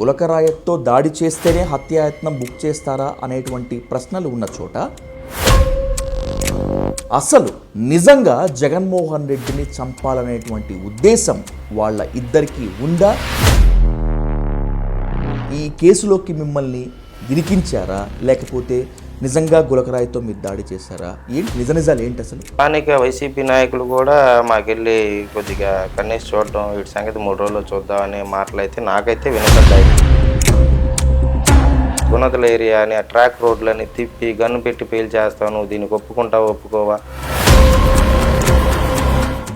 గులకరాయితో దాడి చేస్తేనే హత్యాయత్నం బుక్ చేస్తారా అనేటువంటి ప్రశ్నలు ఉన్న చోట అసలు నిజంగా జగన్మోహన్ రెడ్డిని చంపాలనేటువంటి ఉద్దేశం వాళ్ళ ఇద్దరికీ ఉందా? ఈ కేసులోకి మిమ్మల్ని ఇరికించారా, లేకపోతే నిజంగా గులకరాయితో మీరు దాడి చేశారా? ఏంటి నిజాలు ఏంటి అసలు? స్థానిక వైసీపీ నాయకులు కూడా మాకెళ్ళి కొద్దిగా కన్నీసి చూడడం, వీటి సంగతి 3 రోజుల్లో చూద్దాం అనే మాటలు అయితే నాకైతే వినపడ్డాయి. గుణదల ఏరియా అని ఆ ట్రాక్ రోడ్లని తిప్పి గన్ను పెట్టి పేల్ చేస్తావు, నువ్వు దీనికి ఒప్పుకుంటావా ఒప్పుకోవా?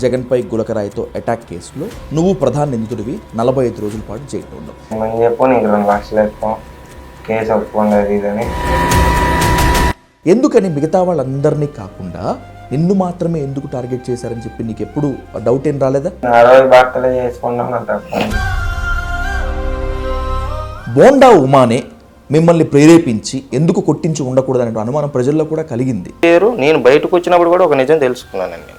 జగన్పై గులకరాయితో అటాక్ కేసులో నువ్వు ప్రధాన నిందితుడివి, 45 రోజుల పాటు జైల్లో ఉన్నావు. మనం చెప్పు, నీకు 2 లక్షలు ఎక్కువ కేసు ఒప్పుకోండి ఇదని. ఎందుకని మిగతా వాళ్ళందరినీ కాకుండా నిన్ను మాత్రమే ఎందుకు టార్గెట్ చేశారని చెప్పి నీకు ఎప్పుడు డౌట్ ఏం రాలేదా? బోండా ఉమానే మిమ్మల్ని ప్రేరేపించి ఎందుకు కొట్టించి ఉండకూడదనే అనుమానం ప్రజల్లో కూడా కలిగింది. నేను బయటకు వచ్చినప్పుడు కూడా ఒక నిజం తెలుసుకున్నానండి.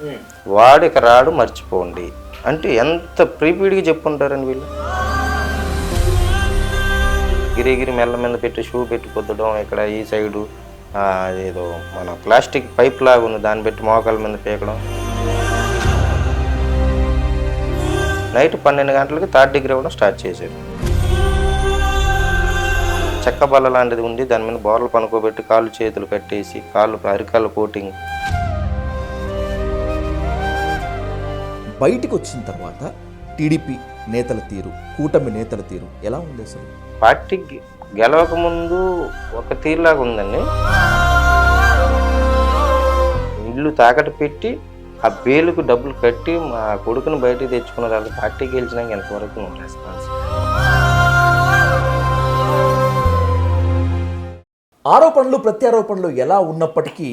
వాడు ఇక రాడు, మర్చిపోండి అంటే ఎంత ప్రీపీడ్గా చెప్పుకుంటారని వీళ్ళు. గిరిగిరి మెల్ల మీద పెట్టి షూ పెట్టి పొద్దడం, ఇక్కడ ఈ సైడు ఏదో మన ప్లాస్టిక్ పైప్ లాగా ఉంది, దాన్ని పెట్టి మోకాల మీద పీకడం. నైట్ 12 గంటలకి 3rd డిగ్రీ ఇవ్వడం స్టార్ట్ చేశారు. చెక్క బల్ల లాంటిది ఉంది, దాని మీద బోర్లు పనుకోబెట్టి కాళ్ళు చేతులు కట్టేసి అరికాళ్ళు కోటింగ్. బయటికి వచ్చిన తర్వాత టీడీపీ నేతల తీరు, కూటమి నేతల తీరు ఎలా ఉంది అసలు? పార్టీకి గెలవక ముందు ఒక తీరులాగా ఉందండి. ఇల్లు తాకట్టు పెట్టి ఆ బేలుకు డబ్బులు కట్టి మా కొడుకుని బయటకు తెచ్చుకున్న వాళ్ళు పార్టీకి గెలిచినాక ఎంతవరకు నువ్వు రెస్పాన్స్? ఆరోపణలు ప్రత్యారోపణలు ఎలా ఉన్నప్పటికీ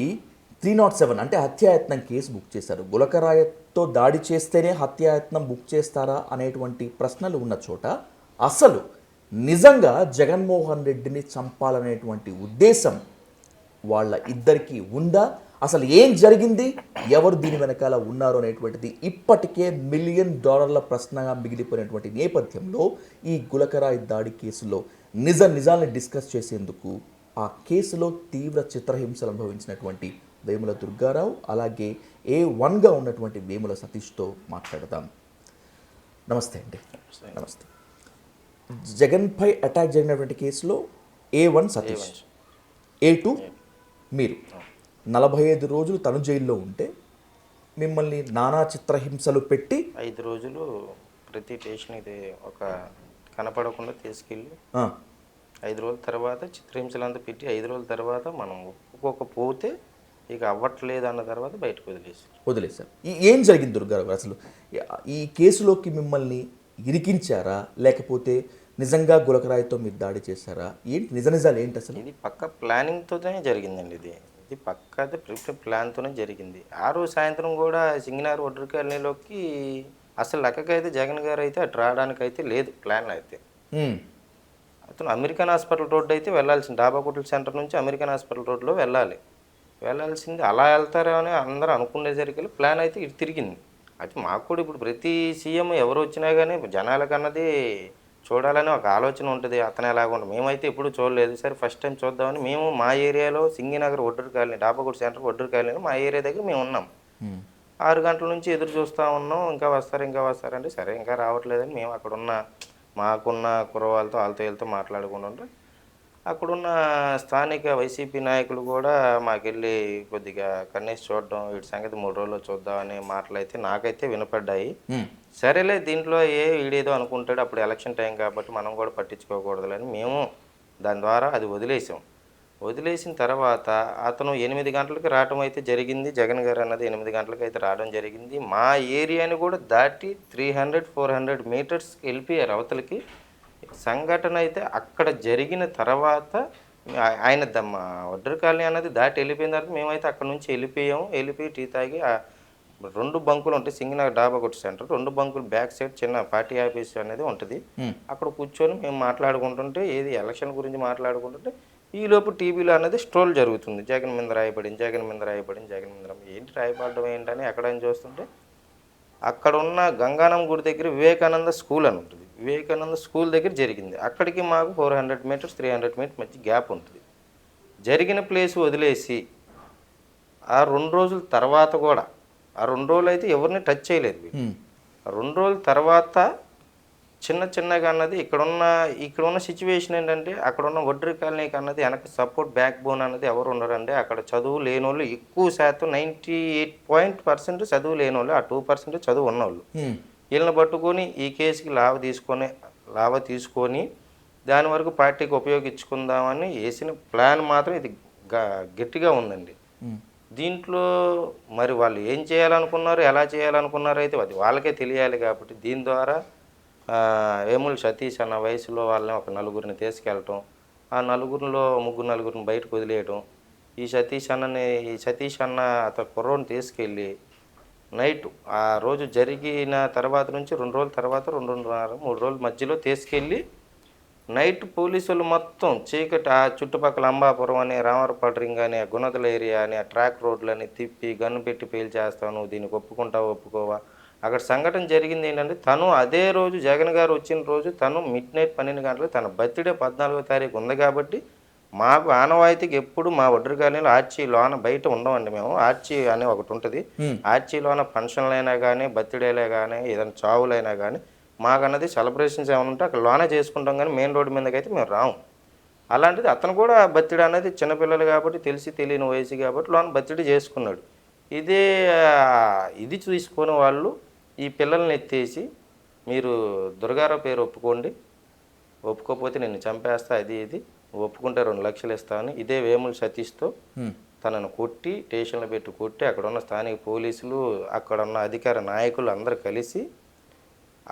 307 అంటే హత్యాయత్నం కేసు బుక్ చేశారు. గులకరాయితో దాడి చేస్తేనే హత్యాయత్నం బుక్ చేస్తారా అనేటువంటి ప్రశ్నలు ఉన్న చోట అసలు నిజంగా జగన్మోహన్ రెడ్డిని చంపాలనేటువంటి ఉద్దేశం వాళ్ళ ఇద్దరికీ ఉందా? అసలు ఏం జరిగింది, ఎవరు దీని వెనకాల ఉన్నారు అనేటువంటిది ఇప్పటికే $1 మిలియన్ ప్రశ్నగా మిగిలిపోయినటువంటి నేపథ్యంలో ఈ గులకరాయి దాడి కేసులో నిజాల్ని డిస్కస్ చేసేందుకు ఆ కేసులో తీవ్ర చిత్రహింసలు అనుభవించినటువంటి వేముల దుర్గారావు, అలాగే A1గా ఉన్నటువంటి వేముల సతీష్తో మాట్లాడదాం. నమస్తే అండి. నమస్తే. జగన్పై అటాక్ జరిగినటువంటి కేసులో A1 సతీష్, A2 మీరు 45 రోజులు తను జైల్లో ఉంటే మిమ్మల్ని నానా చిత్రహింసలు పెట్టి 5 రోజులు ప్రతి స్టేషన్ ఇది ఒక కనపడకుండా తీసుకెళ్ళి 5 రోజుల తర్వాత చిత్రహింసలంతా పెట్టి 5 రోజుల తర్వాత మనం ఒప్పుకోకపోతే ఇక అవ్వట్లేదు అన్న తర్వాత బయటకు వదిలేశారు. ఏం జరిగింది దుర్గారావు? అసలు ఈ కేసులోకి మిమ్మల్ని ఇరికించారా, లేకపోతే నిజంగా గులకరాయితో మీరు దాడి చేశారా? ఏంటి నిజాలు ఏంటి అసలు? ఇది పక్క ప్లానింగ్తోనే జరిగిందండి. ఇది పక్కది ప్లాన్తోనే జరిగింది. ఆ రోజు సాయంత్రం కూడా సింగనార్ ఒడ్డు కాలనీలోకి అసలు లెక్కకైతే జగన్ గారు అయితే అటు రావడానికి అయితే లేదు ప్లాన్ అయితే. అతను అమెరికన్ హాస్పిటల్ రోడ్డు అయితే వెళ్ళాల్సింది, డాబాకోటల్ సెంటర్ నుంచి అమెరికన్ హాస్పిటల్ రోడ్లో వెళ్ళాల్సింది. అలా వెళ్తారో అని అందరూ అనుకునేసరికి ప్లాన్ అయితే ఇటు తిరిగింది. అయితే మాకు కూడా ఇప్పుడు ప్రతి సీఎం ఎవరు వచ్చినా కానీ జనాలకన్నది చూడాలని ఒక ఆలోచన ఉంటుంది, అతను ఎలాగుంటుంది. మేమైతే ఎప్పుడు చూడలేదు, సరే ఫస్ట్ టైం చూద్దామని మేము మా ఏరియాలో Singh Nagar Odduru colony, డాబాకోట centre Odduru colony మా ఏరియా దగ్గర మేము ఉన్నాం. 6 గంటల నుంచి ఎదురు చూస్తూ ఉన్నాం, ఇంకా వస్తారంటే సరే ఇంకా రావట్లేదని మేము అక్కడ మాకున్న కుర్రవాళ్ళతో వీళ్ళతో మాట్లాడుకుంటుంటే అక్కడున్న స్థానిక వైసీపీ నాయకులు కూడా మాకెళ్ళి కొద్దిగా కన్నీసి చూడడం, వీటి సంగతి 3 రోజుల్లో చూద్దాం అనే మాటలు అయితే నాకైతే వినపడ్డాయి. సరేలే దీంట్లో వీడేదో అనుకుంటాడు, అప్పుడు ఎలక్షన్ టైం కాబట్టి మనం కూడా పట్టించుకోకూడదులని మేము దాని ద్వారా అది వదిలేసిన తర్వాత అతను 8 గంటలకి రావడం అయితే జరిగింది. జగన్ గారు అన్నది 8 గంటలకి అయితే రావడం జరిగింది. మా ఏరియాని కూడా దాటి 300-400 మీటర్స్కి వెళ్ళిపోయారు అవతలకి. సంఘటన అయితే అక్కడ జరిగిన తర్వాత ఆయన ఒడ్డూరు కాలనీ అన్నది దాటి వెళ్ళిపోయిన తర్వాత మేమైతే అక్కడ నుంచి వెళ్ళిపోయి టీ తాగి 2 బంకులు ఉంటాయి సింగనగర్ డాబాకోట సెంటర్, 2 బంకులు బ్యాక్ సైడ్ చిన్న పార్టీ ఆఫీస్ అనేది ఉంటుంది. అక్కడ కూర్చొని మేము మాట్లాడుకుంటుంటే ఎలక్షన్ గురించి మాట్లాడుకుంటుంటే ఈలోపు టీవీలో అనేది స్ట్రోల్ జరుగుతుంది. జగన్ మీద రాయబడింది, ఏంటి రాయబడడం ఏంటని ఎక్కడని చూస్తుంటే అక్కడ ఉన్న గంగానం గుడి దగ్గర వివేకానంద స్కూల్ అని ఉంటుంది. వివేకానంద స్కూల్ దగ్గర జరిగింది. అక్కడికి మాకు 400 మీటర్స్ 300 మీటర్స్ మధ్య గ్యాప్ ఉంటుంది. జరిగిన ప్లేస్ వదిలేసి ఆ 2 రోజుల తర్వాత కూడా ఆ 2 రోజులైతే ఎవరిని టచ్ చేయలేదు వీళ్ళు. ఉమ్, ఆ 2 రోజుల తర్వాత చిన్నగా అన్నది ఇక్కడున్న సిచ్యువేషన్ ఏంటంటే అక్కడున్న ఒడ్రి కాలనీకి అన్నది వెనక సపోర్ట్ బ్యాక్ బోన్ అన్నది ఎవరు ఉండరండి. అక్కడ చదువు లేనోళ్ళు ఎక్కువ శాతం 98% చదువు లేనోళ్ళు, ఆ 2% చదువు ఉన్నోళ్ళు. ఉమ్, వీళ్ళని పట్టుకొని ఈ కేసుకి లాభ తీసుకొని దాని వరకు పార్టీకి ఉపయోగించుకుందామని వేసిన ప్లాన్ మాత్రం ఇది గట్టిగా ఉందండి. ఉమ్, దీంట్లో మరి వాళ్ళు ఏం చేయాలనుకున్నారు, ఎలా చేయాలనుకున్నారు అయితే అది వాళ్ళకే తెలియాలి. కాబట్టి దీని ద్వారా వేముల సతీష్ అన్న వయసులో వాళ్ళని ఒక నలుగురిని తీసుకెళ్ళటం, ఆ నలుగురిలో నలుగురిని బయటకు వదిలేయటం, ఈ సతీష్ అన్న అతను కుర్రోని తీసుకెళ్ళి నైట్ ఆ రోజు జరిగిన తర్వాత నుంచి 2 రోజుల తర్వాత 2.5 3 రోజుల మధ్యలో తీసుకెళ్ళి నైట్ పోలీసులు మొత్తం చీకటి ఆ చుట్టుపక్కల అంబాపురం అని, రామవరపాడు రింగ్ అని, ఆ గుణదల ఏరియా అని, ఆ ట్రాక్ రోడ్లని తిప్పి గన్ను పెట్టి పేల్చేస్తాను, దీనికి ఒప్పుకోవా. అక్కడ సంఘటన జరిగింది ఏంటంటే తను అదే రోజు జగన్ గారు వచ్చిన రోజు తను మిడ్నైట్ 12 గంటలకు తన బర్త్డే 14వ తారీఖు ఉంది. కాబట్టి మాకు ఆనవాయితీకి ఎప్పుడు మా ఒడ్రి కాలనీలో ఆర్చి లోన బయట ఉండమండి. మేము ఆర్చి అని ఒకటి ఉంటుంది. ఉమ్, ఆర్చిలోన ఫంక్షన్లైనా కానీ, బర్త్డేలే కానీ, ఏదైనా చావులైనా కానీ మాకన్నది సెలబ్రేషన్స్ ఏమైనా ఉంటే అక్కడ లోనే చేసుకుంటాం, కానీ మెయిన్ రోడ్డు మీదకి అయితే మేము రాము. అలాంటిది అతను కూడా బర్త్డే అనేది చిన్నపిల్లలు కాబట్టి తెలియని వయసు కాబట్టి లోన బర్త్డే చేసుకున్నాడు. ఇదే ఇది తీసుకొని వాళ్ళు ఈ పిల్లల్ని ఎత్తేసి మీరు దుర్గారావు పేరు ఒప్పుకోకపోతే నిన్ను చంపేస్తా, ఇది ఒప్పుకుంటే 2 లక్షలు ఇస్తామని ఇదే వేముల సతీష్తో ఉమ్, తనను కొట్టి స్టేషన్లో పెట్టి కొట్టి అక్కడ ఉన్న స్థానిక పోలీసులు, అక్కడ ఉన్న అధికార నాయకులు అందరూ కలిసి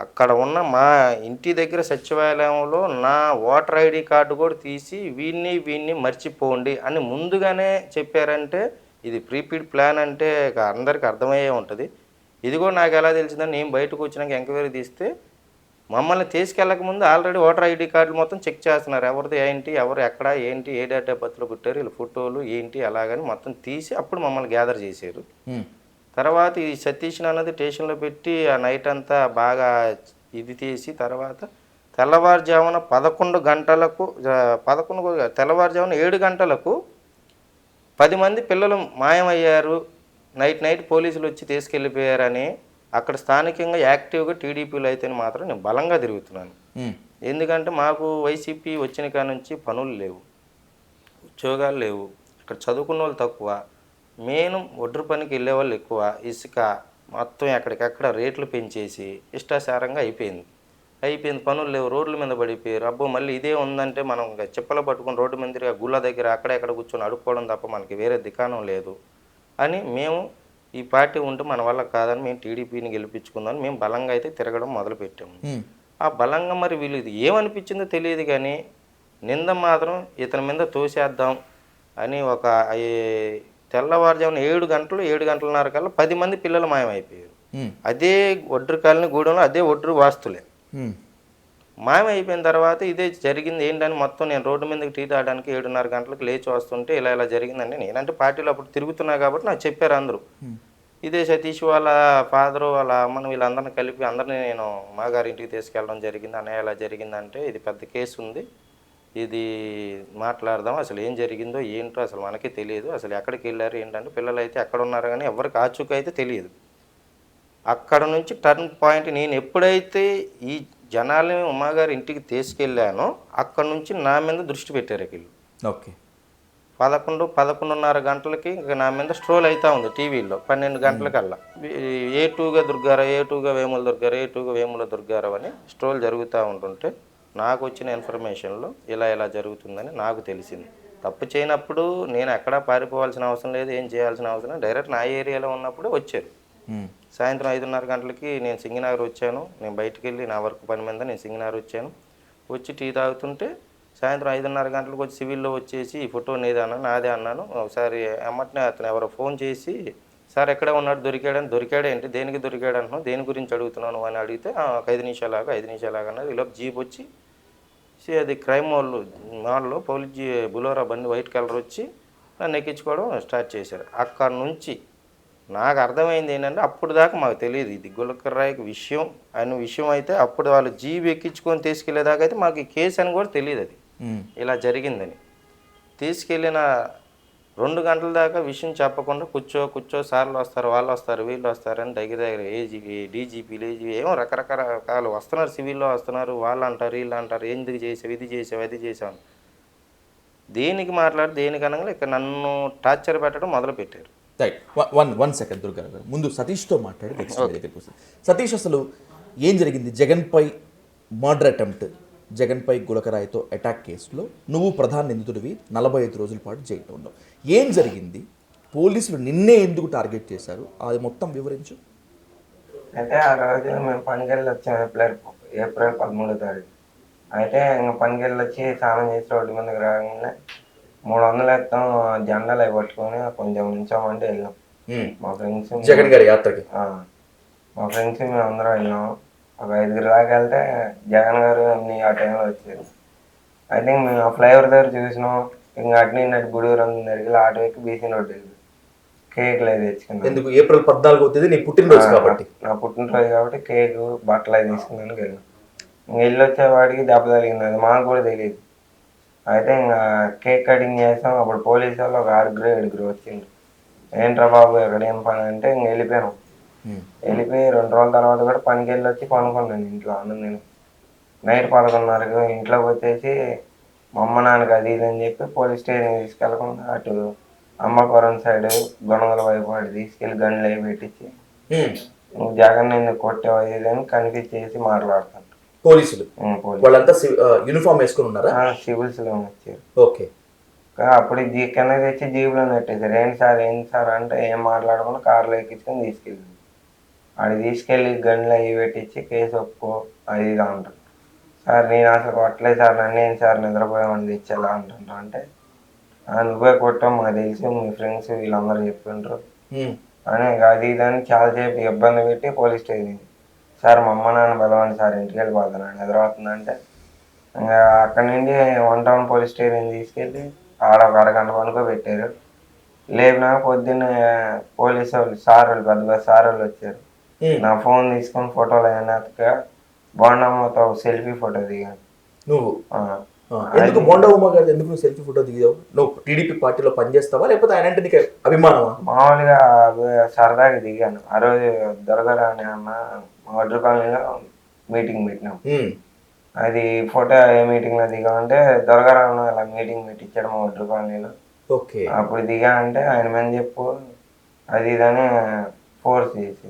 అక్కడ ఉన్న మా ఇంటి దగ్గర సచివాలయంలో నా ఓటర్ ఐడి కార్డు కూడా తీసి వీడిని మర్చిపోండి అని ముందుగానే చెప్పారంటే ఇది ప్రీపీడ్ ప్లాన్ అంటే అందరికీ అర్థమయ్యే ఉంటుంది. ఇది కూడా నాకు ఎలా తెలిసిందని నేను బయటకు వచ్చినాక ఎంక్వైరీ తీస్తే మమ్మల్ని తీసుకెళ్ళక ముందు ఆల్రెడీ ఓటర్ ఐడి కార్డులు మొత్తం చెక్ చేస్తున్నారు. ఎవరిది ఏంటి, ఎవరు ఎక్కడ ఏంటి, ఏ డేట్ ఆఫ్ బర్త్లో పుట్టారు, వీళ్ళ ఫోటోలు ఏంటి అలాగని మొత్తం తీసి అప్పుడు మమ్మల్ని గ్యాదర్ చేశారు. ఉమ్, తర్వాత ఈ సతీష్ అన్నది స్టేషన్లో పెట్టి ఆ నైట్ అంతా బాగా ఇది తీసి తర్వాత తెల్లవారుజామున 11 గంటలకు తెల్లవారుజామున 7 గంటలకు 10 మంది పిల్లలు మాయమయ్యారు, నైట్ పోలీసులు వచ్చి తీసుకెళ్ళిపోయారని అక్కడ స్థానికంగా యాక్టివ్గా టీడీపీలో అయితే మాత్రం నేను బలంగా తిరుగుతున్నాను. ఉమ్, ఎందుకంటే మాకు వైసీపీ వచ్చిన కాడ నుంచి పనులు లేవు, ఉద్యోగాలు లేవు, ఇక్కడ చదువుకున్న వాళ్ళు తక్కువ, మెయిన్ ఒడ్రు పనికి వెళ్ళే వాళ్ళు ఎక్కువ, ఇసుక మొత్తం ఎక్కడికక్కడ రేట్లు పెంచేసి ఇష్టాచారంగా అయిపోయింది. పనులు లేవు, రోడ్ల మీద పడిపోయారు. అబ్బో మళ్ళీ ఇదే ఉందంటే మనం చెప్పలు పట్టుకుని రోడ్డు మీద గుళ్ళ దగ్గర అక్కడెక్కడ కూర్చొని అడుక్కోవడం తప్ప మనకి వేరే దికాణం లేదు అని మేము ఈ పార్టీ ఉంటే మన వల్ల కాదని మేము టీడీపీని గెలిపించుకుందామని మేము బలంగా అయితే తిరగడం మొదలుపెట్టాము. ఉమ్, ఆ బలంగా మరి వీళ్ళు ఇది ఏమనిపించిందో తెలియదు కానీ నింద మాత్రం ఇతని మీద తోసేద్దాం అని ఒక తెల్లవారుజామున 7 గంటలు 7:30 కల్లా 10 మంది పిల్లలు మాయమైపోయారు. ఉమ్, అదే ఒడ్రు కాలనీ గూడెంలో అదే ఒడ్రు వాస్తులే ఉమ్, మాయమైపోయిన తర్వాత ఇదే జరిగింది ఏంటని మొత్తం నేను రోడ్డు మీదకి టీ తాగడానికి 7:30 గంటలకు లేచి వస్తుంటే ఇలా జరిగిందండి. నేనంటే పార్టీలో అప్పుడు తిరుగుతున్నా కాబట్టి నాకు చెప్పారు అందరూ. ఇదే సతీష్ వాళ్ళ ఫాదరు వాళ్ళ అమ్మను వీళ్ళందరిని కలిపి అందరినీ నేను మా గారింటికి తీసుకెళ్ళడం జరిగింది. అన్నయ్య ఇలా జరిగిందంటే ఇది పెద్ద కేసు ఉంది, ఇది మాట్లాడదాం, అసలు ఏం జరిగిందో ఏంటో అసలు మనకే తెలియదు, అసలు ఎక్కడికి వెళ్ళారు ఏంటంటే పిల్లలు అయితే ఎక్కడ ఉన్నారు కానీ ఎవరికి ఆచూకీ అయితే తెలియదు. అక్కడ నుంచి టర్న్ పాయింట్ నేను ఎప్పుడైతే ఈ జనాల్ని ఉమాగారి ఇంటికి తీసుకెళ్ళానో అక్కడ నుంచి నా మీద దృష్టి పెట్టారు వీళ్ళు. ఓకే. 11-11:30 గంటలకి ఇంకా నా మీద స్ట్రోల్ అవుతూ ఉంది టీవీలో. 12 గంటలకల్లా ఏ2గా దుర్గారావు, ఏ2గా వేముల దుర్గారావు, ఏ2గా వేముల దుర్గారావు అని స్ట్రోల్ జరుగుతూ ఉంటుంటే నాకు వచ్చిన ఇన్ఫర్మేషన్లో ఇలా జరుగుతుందని నాకు తెలిసింది. తప్పు చేయనప్పుడు నేను ఎక్కడా పారిపోవాల్సిన అవసరం లేదు, ఏం చేయాల్సిన అవసరం లేదు, డైరెక్ట్ నా ఏరియాలో ఉన్నప్పుడు వచ్చారు. సాయంత్రం 5:30 గంటలకి నేను సింగనగర్ వచ్చాను. నేను బయటికి వెళ్ళి నా వర్క్ పని మీద నేను సింగనగర్ వచ్చాను. వచ్చి టీ తాగుతుంటే సాయంత్రం 5:30 గంటలకు వచ్చి సివిల్లో వచ్చేసి ఈ ఫోటో నీదే అన్నాను, నాదే అన్నాను. ఒకసారి అమ్మటనే అతను ఎవరో ఫోన్ చేసి సార్ ఎక్కడే ఉన్నాడు, దొరికాడేంటి, దేనికి దొరికాడు అంటున్నావు, దేని గురించి అడుగుతున్నాను అని అడిగితే ఒక 5 నిమిషాలాగా అన్నారు. ఈలోపు జీప్ వచ్చి అది క్రైమ్ మాల్లో పోలీస్ బులోరా బండి వైట్ కలర్ వచ్చి నన్ను ఎక్కించుకోవడం స్టార్ట్ చేశారు. అక్కడ నుంచి నాకు అర్థమైంది ఏంటంటే అప్పుడు దాకా మాకు తెలియదు ఇది గులకరాయికి విషయం అనే విషయం అయితే అప్పుడు వాళ్ళు జీబు ఎక్కించుకొని తీసుకెళ్లేదాకా అయితే మాకు ఈ కేసు అని కూడా తెలియదు అది ఇలా జరిగిందని. తీసుకెళ్ళిన 2 గంటల దాకా విషయం చెప్పకుండా కూర్చో సార్లు వస్తారు, వాళ్ళు వస్తారు, వీళ్ళు వస్తారని దగ్గర ఏజీపీ, డీజీపీలు, ఏమో రకరకాలు వస్తున్నారు, సివిల్లో వస్తున్నారు, వాళ్ళు అంటారు, వీళ్ళు అంటారు, ఎందుకు చేసావు, ఇది చేసావు, అది చేసావు అని. దేనికి మాట్లాడి దేనికనగా ఇక్కడ నన్ను టార్చర్ పెట్టడం మొదలుపెట్టారు. రైట్. వన్ సెకండ్ దుర్గా గారు, ముందు సతీష్తో మాట్లాడి నెక్స్ట్ మీ దగ్గరికి వస్తుంది. సతీష్, అసలు ఏం జరిగింది? జగన్పై మర్డర్ అటెంప్ట్, జగన్పై గులకరాయితో అటాక్ కేసులో నువ్వు ప్రధాన నిందితుడివి, 45 రోజుల పాటు జైల్లో ఉన్నావు. ఏం జరిగింది? పోలీసులు నిన్నే ఎందుకు టార్గెట్ చేశారు? అది మొత్తం వివరించు. అయితే ఆ రోజు మేము పనికి వెళ్ళి వచ్చాము, ఏప్రిల్ 13వ తారీఖు. అయితే ఇంకా పనికి వెళ్ళి వచ్చి స్నానం చేసి రోడ్డు మీదకి రాగానే 300 ఎత్తాం జెండాలు అవి పట్టుకొని కొంచెం నుంచామంటే వెళ్ళాం. మా ఫ్రెండ్స్ జగన్ గారి యాత్రకి మా ఫ్రెండ్స్ మేము అందరం వెళ్ళాం. ఒక 5 దాకా వెళ్తే జగన్ గారు అన్ని ఆ టైంలో వచ్చారు. అయితే మేము ఆ ఫ్లైఓవర్ దగ్గర చూసినాం. ఇంకా అటు నటు గుడివరం దగ్గరికి ఆటో ఎక్కి బీసీ రోడ్డు వెళ్ళి కేకులు అవి తెచ్చుకున్నాం. ఎందుకు? ఏప్రిల్ 14వ తేదీ నీ పుట్టినరోజు కాబట్టి. నా పుట్టినరోజు కాబట్టి కేకు బట్టలు అవి తీసుకున్నాను వెళ్ళాం. ఇంక వెళ్ళి వచ్చేవాడికి దెబ్బ తగిలింది, అది మాకు కూడా తెలియదు. అయితే ఇంకా కేక్ కటింగ్ చేసాం. అప్పుడు పోలీసు వాళ్ళు ఒక 6-7 వచ్చిండ్రు. ఏంట్రా బాబు ఎక్కడ ఏం పని అంటే ఇంక వెళ్ళిపోయాను. వెళ్ళిపోయి 2 రోజుల తర్వాత కూడా పనికి వెళ్ళి వచ్చి పనుకున్నాను ఇంట్లో. నేను నైట్ 11:30కు ఇంట్లోకి వచ్చేసి మా అమ్మ నాన్నకి అది ఇది అని చెప్పి పోలీస్ స్టేషన్ తీసుకెళ్ళకుండా అటు అమ్మపురం సైడ్ గొనగల వైపు అటు తీసుకెళ్ళి గన్లు అవి పెట్టించి నువ్వు జగన్ ఎందుకు కొట్టావు అది ఇది అని కనిపించేసి మాట్లాడుతాను. పోలీసులు వాళ్ళంతా యూనిఫామ్ వేసుకుని ఉన్నారా? సివిల్స్ లో వచ్చారు. ఓకే. అప్పుడు కింద తెచ్చి జీబులో నెట్టేశారు. ఏంటి సార్ అంటే ఏం మాట్లాడకుండా కార్లో ఎక్కించుకొని తీసుకెళ్ళింది. అది తీసుకెళ్ళి గన్లు అవి పెట్టించి కేసు ఒప్పుకో అది ఇది అంటారు. సార్ నేను అసలు కొట్టలేదు సార్, నన్ను ఏం సార్ నిద్రపోయామని తెచ్చేలా అంటుండ్రు. అంటే నువ్వే కొట్టావు మాకు తెలుసు, మీ ఫ్రెండ్స్ వీళ్ళందరూ చెప్పిండ్రు అని అది ఇది అని చాలాసేపు ఇబ్బంది పెట్టి పోలీస్ స్టేషన్ సార్ మా అమ్మ నాన్న బలవండి సార్ ఇంటికి వెళ్ళిపోతున్నాను ఎదురవుతుందంటే ఇంకా అక్కడి నుండి 1 టౌన్ పోలీస్ స్టేషన్ తీసుకెళ్ళి ఆడ ఒక అరగంట పనుకోబెట్టారు. లేపినాక పొద్దున్న పోలీసు వాళ్ళు పెద్ద సార్ వాళ్ళు వచ్చారు. నా ఫోన్ తీసుకొని ఫోటోలు అయినాక బోండమ్మతో సెల్ఫీ ఫోటో దిగాను. నువ్వు ఎందుకు బోండమ్మ గారు ఎందుకు నువ్వు సెల్ఫీ ఫోటో దిగావు? నువ్వు టీడీపీ పార్టీలో పనిచేస్తావా లేకపోతే ఆయన అంటే నీకు అభిమానమా? మామూలుగా సరదాగా దిగాను. ఆ రోజు దొరకరాని అన్న మా వడ్రు కాలనీలో మీటింగ్ పెట్టినాం. అది ఫోటో ఏ మీటింగ్ లో దిగామంటే దొరకరాను అలా మీటింగ్ పెట్టించాడు మా వడ్రు కాలనీలో. ఓకే. అప్పుడు దిగా అంటే ఆయన మీద చెప్పు అది ఇదని ఫోర్స్ చేసి.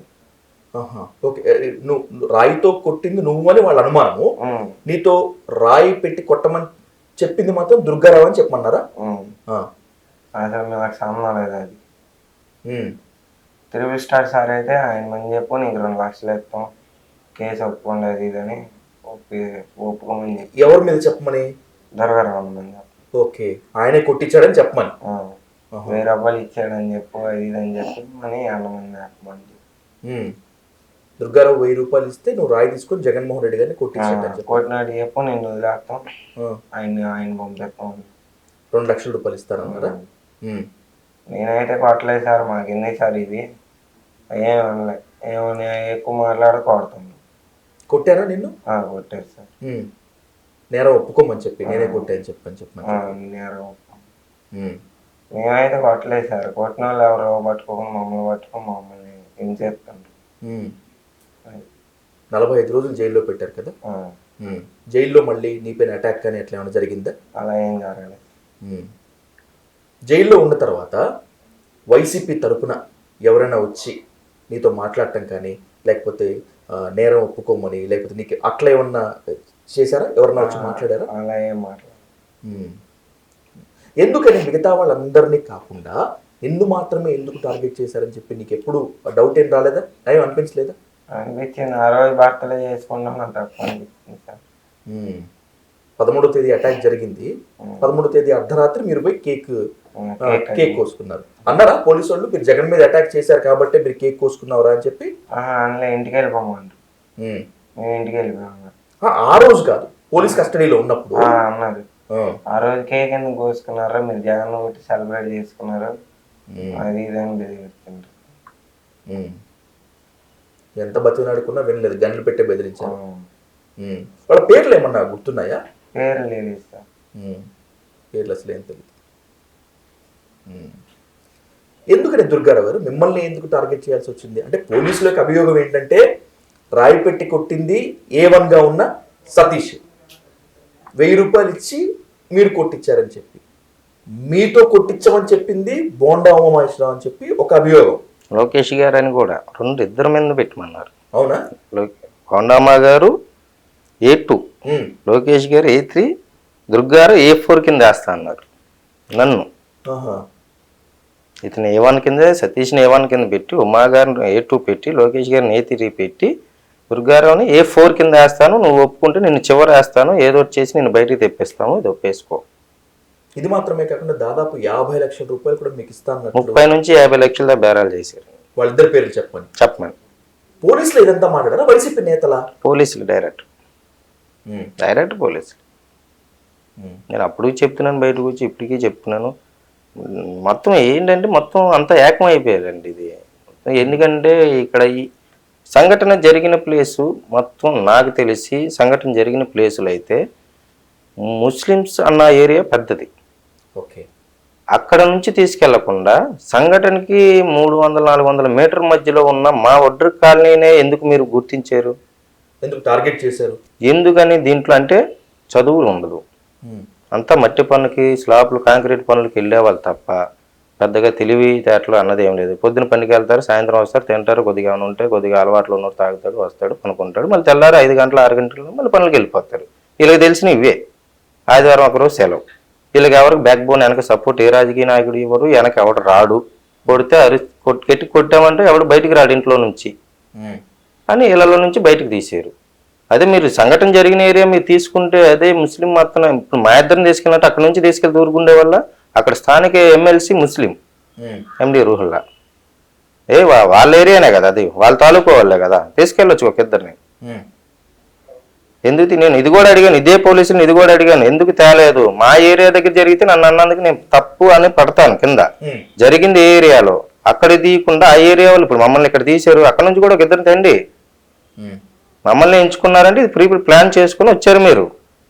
ఓకే. నువ్వు రాయితో కొట్టింది నువ్వు అని వాళ్ళ అనుమానము. నీతో రాయి పెట్టి కొట్టమని చెప్పింది మాత్రం దుర్గారావు అని చెప్పమన్నారా? అసలు నాకు సంబంధం లేదు అది. 3 స్టార్ సార్ అయితే ఆయన మంది చెప్పు నీకు 2 లక్షలు ఇస్తాం కేసు ఒప్పుకోండి అది ఇదని ఒప్పుకోమని చెప్పి. ఎవరి మీద చెప్పమని? దొరకరావు మంది. ఓకే. ఆయనే కొట్టించాడని చెప్పమని. 1000 రూపాయలు ఇచ్చాడని చెప్పు అది ఇదని చెప్పి మనీ అన్నమని. దుర్గారావు 1000 రూపాయలు ఇస్తే నువ్వు రాయి తీసుకొని జగన్మోహన్ రెడ్డి గారిని కొట్టించాడు. కొట్టినాడు చెప్పు నేను వదిలేస్తాం ఆయన పంపిస్తాం 2 లక్షల రూపాయలు ఇస్తారన్నారా? నేనైతే కొట్టలేదు సార్, మాకు ఎందుకు సార్ ఇది ఏమనలే, ఏమని ఎక్కువ మాట్లాడి కొడతాం. కొట్టారా నిన్ను? కొట్టారు సార్. నేరం ఒప్పుకోమని చెప్పి నేనే కొట్టాను చెప్పని నేరం మేమైతే కొట్టలేదు సార్. కొట్టిన వాళ్ళు ఎవరో పట్టుకోకుండా మమ్మల్ని ఏం చేస్తాను. 45 రోజులు జైల్లో పెట్టారు కదా? జైల్లో మళ్ళీ నీపైన అటాక్ కానీ అట్లా ఏమైనా జరిగిందా? అలా ఏం జరగలేదు. జైల్లో ఉన్న తర్వాత వైసీపీ తరపున ఎవరైనా వచ్చి నీతో మాట్లాడటం కానీ లేకపోతే నేరం ఒప్పుకోమని లేకపోతే నీకు అట్లా ఏమన్నా చేశారా? ఎవరన్నా వచ్చి మాట్లాడారా? అలా ఏం మాట్లాడారు. ఎందుకని మిగతా వాళ్ళందరినీ కాకుండా నిన్ను మాత్రమే ఎందుకు టార్గెట్ చేశారని చెప్పి నీకు ఎప్పుడు డౌట్ ఏం రాలేదా? ఏం అనిపించలేదా? అనిపించింది. ఆ రోజు బర్త్డే చేసుకుంటాం నాకు తక్కువ అనిపించింది సార్. 13వ తేదీ అటాక్ జరిగింది. 13వ తేదీ అర్ధరాత్రి మీరు పోయి కేక్ కోసుకున్నారు అన్నారా పోలీసు వాళ్ళు? మీరు జగన్ మీద అటాక్ చేశారు కాబట్టి మీరు కేక్ కోసుకున్నారా అని చెప్పి? అందులో ఇంటికి వెళ్ళిపోమంటారు. మేము ఇంటికి వెళ్ళిపోయాము. ఆ రోజు కాదు, పోలీస్ కస్టడీలో ఉన్నప్పుడు అన్నారు. ఆ రోజు కేక్ ఎందుకు కోసుకున్నారా, మీరు జగన్ ఒకటి సెలబ్రేట్ చేసుకున్నారు అది ఇదని బెదిరిస్తుంటారు. ఎంత బతినాడుకున్నా వినలేదు, గన్లు పెట్టే బెదిరించారు. వాళ్ళ పేర్లు ఏమన్నా గుర్తున్నాయా? పేరు లేదు సార్. పేర్లు అసలు ఏం తెలియదు. ఎందుకని దుర్గారావు గారు మిమ్మల్ని ఎందుకు టార్గెట్ చేయాల్సి వచ్చింది? అంటే పోలీసులకు అభియోగం ఏంటంటే రాయి పెట్టి కొట్టింది A1గా ఉన్న సతీష్, 1000 రూపాయలు ఇచ్చి మీరు కొట్టించారని చెప్పి, మీతో కొట్టించమని చెప్పింది బోండా ఉమామహేశ్వరరావు అని చెప్పి ఒక అభియోగం. లోకేష్ గారు అని కూడా ఇద్దరు మీద పెట్టమన్నారు. అవునా? కొండమ్మ గారు A2, లోకేష్ గారు A3, దుర్గారు A4 కింద వేస్తా అన్నారు నన్ను. ఇతను A1 కింద, సతీష్ని A1 కింద పెట్టి, ఉమా గారిని A2 పెట్టి, లోకేష్ గారిని A3 పెట్టి, దుర్గారావుని A4 కింద వేస్తాను, నువ్వు ఒప్పుకుంటే నిన్ను చివరి వేస్తాను, ఏదో ఒకటి చేసి నేను బయటికి తెప్పిస్తాము, ఇది ఒప్పేసుకో. ఇది మాత్రమే కాకుండా దాదాపు 50 లక్షల రూపాయలు కూడా మీకు ఇస్తాను, 30 నుంచి 50 లక్షల దాకా బేరాలు చేశారు. వాళ్ళిద్దరు పేర్లు చెప్పమని పోలీసులు ఇదంతా మాట్లాడారా? వైసీపీ నేతల? పోలీసులు డైరెక్ట్ పోలీసులు. నేను అప్పుడు చెప్తున్నాను, బయటకు వచ్చి ఇప్పటికీ చెప్తున్నాను. మొత్తం ఏంటంటే మొత్తం అంతా ఏకం అయిపోయారండి ఇది. ఎందుకంటే ఇక్కడ ఈ సంఘటన జరిగిన ప్లేసు మొత్తం నాకు తెలిసి సంఘటన జరిగిన ప్లేసులు అయితే ముస్లిమ్స్ అన్న ఏరియా పెద్దది. ఓకే. అక్కడ నుంచి తీసుకెళ్లకుండా సంఘటనకి 300-400 మీటర్ మధ్యలో ఉన్న మా ఒడ్రు కాలనీనే ఎందుకు మీరు గుర్తించారు? ఎందుకు టార్గెట్ చేశారు? ఎందుకని? దీంట్లో అంటే చదువులు ఉండదు, అంతా మట్టి పనులకి, స్లాబ్లు, కాంక్రీట్ పనులకి వెళ్ళేవాళ్ళు తప్ప పెద్దగా తెలివి తేటలు అన్నది ఏం లేదు. పొద్దున పనికి వెళ్తారు, సాయంత్రం వస్తారు, తింటారు, కొద్దిగా ఏమైనా ఉంటే కొద్దిగా అలవాట్లు ఉన్నారు, తాగుతాడు, వస్తాడు, పనుకుంటాడు, మళ్ళీ తెల్లారు 5 గంటలు 6 గంటలు మళ్ళీ పనులకి వెళ్ళిపోతారు. వీళ్ళకి తెలిసిన ఇవే. ఆదివారం ఒకరోజు సెలవు. వీళ్ళకి ఎవరికి బ్యాక్ బోన్, వెనక సపోర్ట్ ఏ రాజకీయ నాయకుడు ఇవ్వరు, వెనక ఎవడు రాడు. కొడితే కొట్టామంటే ఎవడు బయటికి రాడు ఇంట్లో నుంచి అని ఇళ్లలో నుంచి బయటకు తీసారు. అదే మీరు సంఘటన జరిగిన ఏరియా మీరు తీసుకుంటే అదే ముస్లిం మొత్తం. ఇప్పుడు మా ఇద్దరిని తీసుకెళ్ళినట్టు అక్కడ నుంచి తీసుకెళ్ళి దూరుకుండే వల్ల అక్కడ స్థానిక ఎమ్మెల్సీ ముస్లిం MD రూహుల్లా. వాళ్ళ ఏరియానే కదా, అది వాళ్ళ తాలూకా వాళ్ళే కదా, తీసుకెళ్ళొచ్చు ఒక ఇద్దరిని. ఎందుకు నేను ఇది కూడా అడిగాను, ఇదే పోలీసుని ఇది కూడా అడిగాను, ఎందుకు తేలేదు? మా ఏరియా దగ్గర జరిగితే నన్ను అన్నందుకు నేను తప్పు అని పడతాను కింద. జరిగింది ఏ ఏరియాలో అక్కడ తీయకుండా ఆ ఏరియా వాళ్ళు ఇప్పుడు మమ్మల్ని ఇక్కడ తీశారు, అక్కడ నుంచి కూడా ఒక ఇద్దరు తండి మమ్మల్ని ఎంచుకున్నారంటే ఇది ప్రీ ప్లాన్ చేసుకుని వచ్చారు. మీరు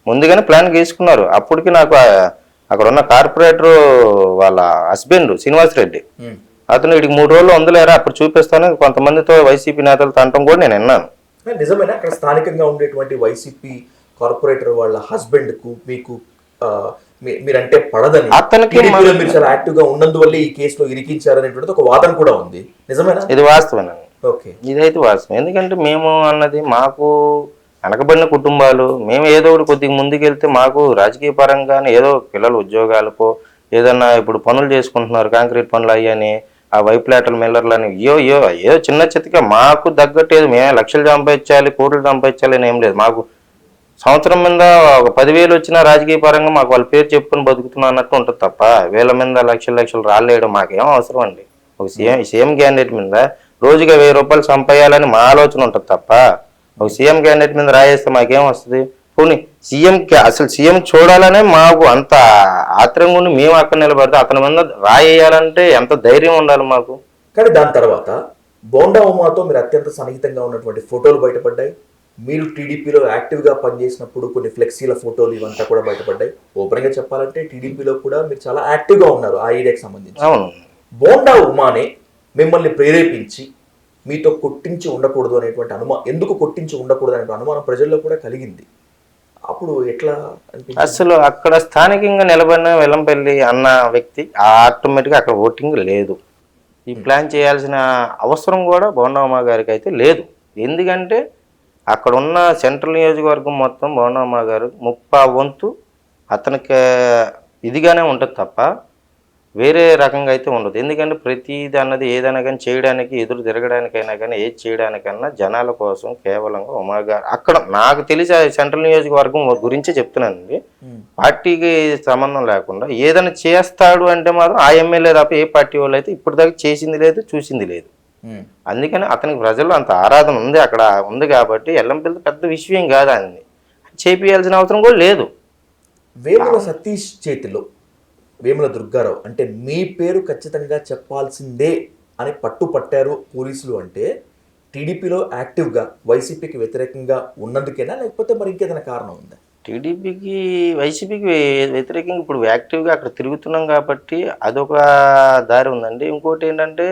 ముందుగానే ప్లాన్ గీసుకున్నారు. అప్పటికి నాకు అక్కడ ఉన్న కార్పొరేటర్ వాళ్ళ హస్బెండ్ శ్రీనివాస్ రెడ్డి, అతను వీడికి 3 రోజులు ఉందలేరా అప్పుడు చూపిస్తాను కొంతమందితో వైసీపీ నేతలతో అంటాం కూడా నేను విన్నాను. నిజమేనా? అక్కడ స్థానికంగా ఉండేటువంటి వైసీపీ కార్పొరేటర్ వాళ్ళ హస్బెండ్ కు మీకు మీరంటే పడదని, అతనికి మీరు చాలా యాక్టివ్ గా ఉన్నందువల్ల ఈ కేసులో ఇరికించారనేటువంటిది ఒక వాదన కూడా ఉంది. నిజమేనా? ఇది వాస్తవేనండి. ఓకే, ఇదైతే వాస్తవం. ఎందుకంటే మేము అన్నది మాకు వెనకబడిన కుటుంబాలు, మేము ఏదో ఒకటి కొద్దిగా ముందుకెళ్తే మాకు రాజకీయ పరంగానే ఏదో పిల్లలు ఉద్యోగాలకో ఏదన్నా ఇప్పుడు పనులు చేసుకుంటున్నారు, కాంక్రీట్ పనులు అయ్యని, ఆ వైప్లాటల్ మిల్లర్లు అని ఏదో చిన్న చిత్తగా మాకు తగ్గట్టు ఏదో మేమే లక్షలు సంపాదించాలి, కోట్లు సంపాదించాలి అని ఏం లేదు. మాకు సంవత్సరం మీద ఒక 10,000 వచ్చినా రాజకీయ పరంగా మాకు వాళ్ళ పేరు చెప్పుకొని బతుకుతున్నా అన్నట్టు ఉంటుంది తప్ప వేల మీద లక్షలు రాలేయడం మాకేం అవసరం అండి. ఒక సీఎం క్యాండిడేట్ మీద రోజుగా 1000 రూపాయలు సంపాయాలని మా ఆలోచన ఉంటుంది తప్ప ఒక సీఎం క్యాండిడేట్ మీద రాయేస్తే మాకేం వస్తుంది? పోనీ అసలు సీఎం చూడాలనే మాకు అంత ఆత్రంగా ఉండి మేము అక్కడ నిలబడితే అతని మీద రాయేయాలంటే ఎంత ధైర్యం ఉండాలి మాకు. కానీ దాని తర్వాత బోండా ఉమాతో మీరు అత్యంత సన్నిహితంగా ఉన్నటువంటి ఫోటోలు బయటపడ్డాయి. మీరు టీడీపీలో యాక్టివ్గా పనిచేసినప్పుడు కొన్ని ఫ్లెక్సీల ఫోటోలు ఇవంతా కూడా బయటపడ్డాయి. ఓపెన్గా చెప్పాలంటే టీడీపీలో కూడా మీరు చాలా యాక్టివ్గా ఉన్నారు ఆ ఏరియాకి సంబంధించి. అవును. బోండా ఉమానే మిమ్మల్ని ప్రేరేపించి మీతో కొట్టించి ఉండకూడదు అనేటువంటి అనుమానం, ఎందుకు కొట్టించి ఉండకూడదు అనే అనుమానం ప్రజల్లో కూడా కలిగింది. అప్పుడు ఎట్లా అనిపించింది? అసలు అక్కడ స్థానికంగా నిలబడిన వెల్లంపల్లి అన్న వ్యక్తి ఆటోమేటిక్గా అక్కడ ఓటింగ్ లేదు. ఈ ప్లాన్ చేయాల్సిన అవసరం కూడా బోండా ఉమా గారికి అయితే లేదు. ఎందుకంటే అక్కడ ఉన్న సెంట్రల్ నియోజకవర్గం మొత్తం బోండా ఉమా గారు 30 వంతు అతనికి ఇదిగానే ఉంటుంది తప్ప వేరే రకంగా అయితే ఉండదు. ఎందుకంటే ప్రతిది అన్నది ఏదైనా కానీ చేయడానికి, ఎదురు తిరగడానికైనా కానీ, ఏది చేయడానికన్నా జనాల కోసం కేవలంగా ఉమా గారు అక్కడ నాకు తెలిసి సెంట్రల్ నియోజకవర్గం గురించి చెప్తున్నానండి. పార్టీకి సంబంధం లేకుండా ఏదైనా చేస్తాడు అంటే మాత్రం ఆ ఎమ్మెల్యే తప్ప ఏ పార్టీ వాళ్ళు అయితే ఇప్పటిదాకా చేసింది లేదు, చూసింది లేదు. అందుకని అతనికి ప్రజల్లో అంత ఆరాధన ఉంది, అక్కడ ఉంది కాబట్టి ఎల్లంపల్లి పెద్ద విషయం కాదు, అని చేపియాల్సిన అవసరం కూడా లేదు. వేముల సతీష్ చేతిలో వేముల దుర్గారావు అంటే మీ పేరు ఖచ్చితంగా చెప్పాల్సిందే అని పట్టారు పోలీసులు అంటే టీడీపీలో యాక్టివ్గా వైసీపీకి వ్యతిరేకంగా ఉన్నందుకేనా, లేకపోతే మరి ఇంకేదైనా కారణం ఉందా? టీడీపీకి వైసీపీకి వ్యతిరేకంగా ఇప్పుడు యాక్టివ్గా అక్కడ తిరుగుతున్నాం కాబట్టి అదొక దారి ఉందండి. ఇంకోటి ఏంటంటే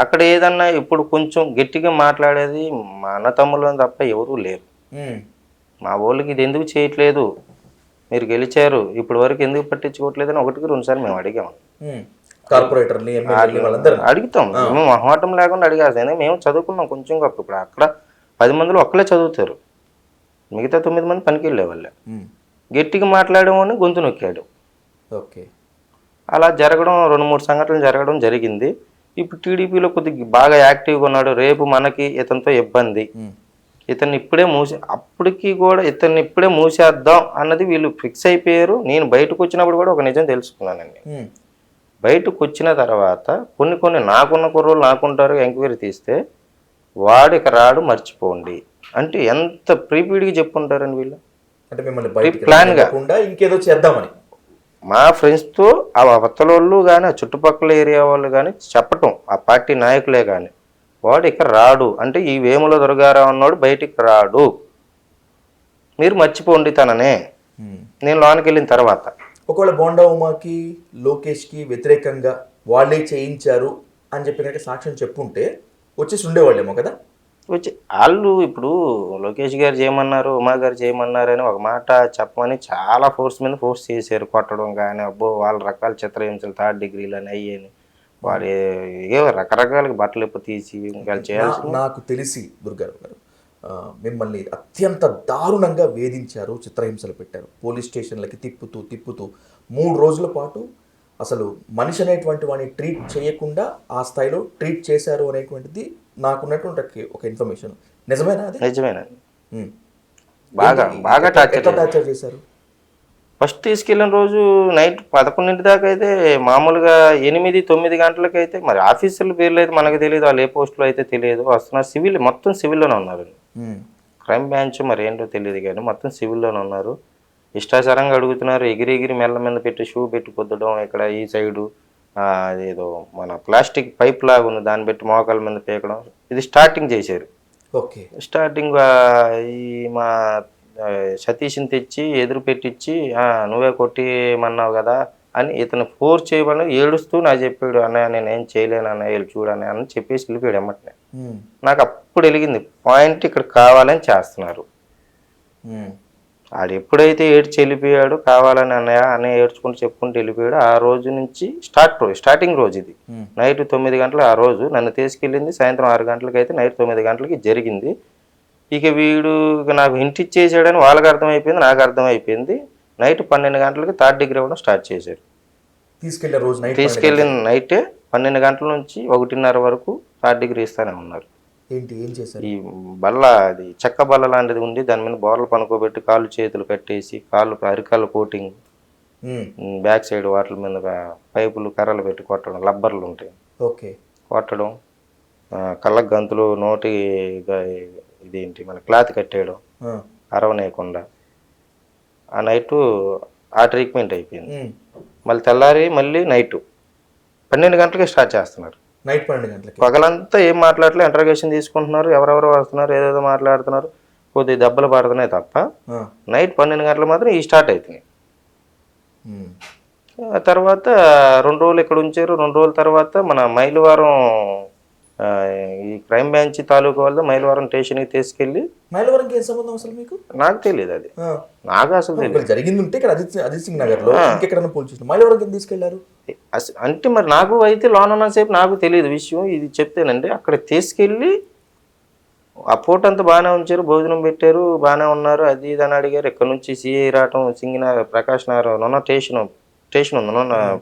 అక్కడ ఏదన్నా ఇప్పుడు కొంచెం గట్టిగా మాట్లాడేది మా అన్న తమ్ముళ్ళని తప్ప ఎవరూ లేరు. మా వాళ్ళకి ఇది ఎందుకు చేయట్లేదు, మీరు గెలిచారు ఇప్పటి వరకు ఎందుకు పట్టించుకోవట్లేదని ఒకటికి రెండుసార్లు మేము అడిగాము. కార్పొరేటర్ని, ఎమ్మెల్యేని, వాళ్ళందరూ అడుగుతాం. మేము మొహమాటం లేకుండా అడిగాల్సిందే. మేము చదువుకున్నాం కొంచెం గొప్ప. ఇప్పుడు అక్కడ 10 మందిలో ఒక్కలే చదువుతారు, మిగతా 9 మంది పనికి వెళ్ళేవాళ్ళే. గట్టిగా మాట్లాడేమని గొంతు నొక్కాడు. ఓకే, అలా జరగడం 2-3 సంఘటనలు జరగడం జరిగింది. ఇప్పుడు టీడీపీలో కొద్దిగా బాగా యాక్టివ్గా ఉన్నాడు. రేపు మనకి ఇతనితో ఇబ్బంది, ఇతన్ని ఇప్పుడే అప్పటికి కూడా ఇతన్ని ఇప్పుడే మూసేద్దాం అన్నది వీళ్ళు ఫిక్స్ అయిపోయారు. నేను బయటకు వచ్చినప్పుడు కూడా ఒక నిజం తెలుసుకున్నానండి. బయటకు వచ్చిన తర్వాత కొన్ని నాకున్న కుర్రోళ్ళు నాకుంటారు, ఎంక్వైరీ తీస్తే వాడికి రాడు మర్చిపోండి అంటే ఎంత ప్రీపీడ్గా చెప్పుంటారండి వీళ్ళు. అంటే మిమ్మల్ని బయటికి ప్లాన్గా రాకుండా ఇంకేదో చేద్దామని మా ఫ్రెండ్స్తో ఆ అవతలోళ్ళు కానీ ఆ చుట్టుపక్కల ఏరియా వాళ్ళు కానీ చెప్పటం, ఆ పార్టీ నాయకులే కానీ వాడు ఇక్కడ రాడు అంటే ఈ వేముల దుర్గారావు అన్నాడు బయటికి రాడు, మీరు మర్చిపోండి తననే. నేను లోనికి వెళ్ళిన తర్వాత ఒకవేళ బోండా ఉమాకి లోకేష్కి వ్యతిరేకంగా వాళ్ళే చేయించారు అని చెప్పి కనుక సాక్ష్యం చెప్పుంటే వచ్చేసి ఉండేవాళ్ళేమో కదా. వచ్చి వాళ్ళు ఇప్పుడు లోకేష్ గారు చేయమన్నారు, ఉమా గారు చేయమన్నారు అని ఒక మాట చెప్పమని చాలా ఫోర్స్ మీద ఫోర్స్ చేశారు. కొట్టడం కానీ అబ్బో వాళ్ళ రకాల చిత్రహింసలు 3rd డిగ్రీలు అని అయ్యని వాడు ఏ రకరకాల బట్టలు ఎప్పుడు తీసి ఇంకా చేయాల్సి. నాకు తెలిసి దుర్గారావు గారు మిమ్మల్ని అత్యంత దారుణంగా వేధించారు, చిత్రహింసలు పెట్టారు, పోలీస్ స్టేషన్లకి తిప్పుతూ 3 రోజుల పాటు అసలు మనిషి అనేటువంటి వాడిని ట్రీట్ చేయకుండా ఆ స్థాయిలో ట్రీట్ చేశారు అనేటువంటిది నాకున్నటువంటి ఒక ఇన్ఫర్మేషన్. నిజమేనా అది? నిజమేనండి. బాగా టార్చర్ చేశారు. ఫస్ట్ తీసుకెళ్ళిన రోజు నైట్ 11 దాకా అయితే మామూలుగా 8-9 గంటలకైతే మరి ఆఫీసర్ల పేర్లు అయితే మనకు తెలియదు, వాళ్ళు ఏ పోస్టులో అయితే తెలియదు, వస్తున్నారు. సివిల్ మొత్తం సివిల్లోనే ఉన్నారు. క్రైమ్ బ్రాంచ్ మరి ఏంటో తెలియదు కానీ మొత్తం సివిల్లోనే ఉన్నారు. ఇష్టాచారంగా అడుగుతున్నారు. ఎగిరి మెల్ల మీద పెట్టి షూ పెట్టి పొద్దడం, ఇక్కడ ఈ సైడు అదేదో మన ప్లాస్టిక్ పైప్ లాగా ఉంది దాన్ని పెట్టి మోకాల మీద పీకడం. ఇది స్టార్టింగ్ చేశారు. ఓకే, స్టార్టింగ్ ఈ మా సతీష్ని తెచ్చి ఎదురు పెట్టించి నువ్వే కొట్టిమన్నావు కదా అని ఇతను ఫోర్స్ చేయబడి ఏడుస్తూ నాకు చెప్పాడు, అన్నయ్య నేను ఏం చేయలేను అన్నయ్య వీళ్ళు చూడని అని చెప్పేసి వెళ్ళిపోయాడు ఎమ్మటనే. నాకు అప్పుడు వెలిగింది పాయింట్, ఇక్కడ కావాలని చేస్తున్నారు. ఆడు ఎప్పుడైతే వెళ్ళిపోయాడు కావాలని అన్నయ్య ఏడ్చుకుంటూ చెప్పుకుంటూ వెళ్ళిపోయాడు. ఆ రోజు నుంచి స్టార్టింగ్ రోజు ఇది నైట్ 9 గంటలు. ఆ రోజు నన్ను తీసుకెళ్ళింది సాయంత్రం 6 గంటలకి, అయితే నైట్ 9 గంటలకి జరిగింది. ఇక వీడు నాకు హింట్ ఇచ్చేసాడని వాళ్ళకి అర్థమైపోయింది, నాకు అర్థమైపోయింది. నైట్ 12 గంటలకి 3rd డిగ్రీ అవ్వడం స్టార్ట్ చేశారు. తీసుకెళ్ళిన నైటే 12 గంటల నుంచి 1:30 వరకు 3rd డిగ్రీ ఇస్తానే ఉన్నారు. ఏం చేశారు? ఈ బల్ల, అది చెక్క బల్ల లాంటిది ఉంది, దాని మీద బోర్లు పనుకోబెట్టి కాళ్ళు చేతులు కట్టేసి అరికాళ్ళ కోటింగ్, బ్యాక్ సైడ్ వాటి మీద పైపులు కర్రలు పెట్టి కొట్టడం, లబ్బర్లు ఉంటాయి కొట్టడం, కళ్ళకు గంతులు, నోటి ఇదేంటి మన క్లాత్ కట్టేయడం అరవనేయకుండా. ఆ నైటు ఆ ట్రీట్మెంట్ అయిపోయింది. మళ్ళీ తెల్లారి మళ్ళీ నైటు 12 గంటలకి స్టార్ట్ చేస్తున్నారు. నైట్ 12 గంటలకి పగలంతా ఏం మాట్లాడలే, ఇంటర్గేషన్ తీసుకుంటున్నారు, ఎవరెవరు వస్తున్నారు, ఏదేదో మాట్లాడుతున్నారు, కొద్దిగా దెబ్బలు పడుతున్నాయి తప్ప నైట్ 12 గంటలు మాత్రం ఈ స్టార్ట్ అవుతున్నాయి. తర్వాత 2 రోజులు ఇక్కడ ఉంచారు. 2 రోజుల తర్వాత మన మైలవరం ఈ క్రైమ్ బ్రాంచ్ తాలూకా వాళ్ళు మైలవరం స్టేషన్కి తీసుకెళ్ళి. మైలవరంకి ఏం సంబంధం అసలు మీకు? నాకు తెలియదు, అది నాకు అసలు తెలియదు. జరిగింది ఉంటే ఇక్కడ అజిత్ సింగ్ నగర్లో ఇంకెక్కడైనా పోలీస్ స్టేషన్, మైలవరంకి తీసుకెళ్లారు అంటే మరి నాకు అయితే లోనన్నసేపు నాకు తెలియదు విషయం. ఇది చెప్తేనండి అక్కడ తీసుకెళ్ళి ఆ పూట అంతా బాగానే ఉంచారు, భోజనం పెట్టారు, బాగానే ఉన్నారు, అది ఇది అని అడిగారు. ఇక్కడ నుంచి సిఐ రావటం, సింగనగర్ ప్రకాష్ నగర్ నున్న స్టేషన్ ఉంది,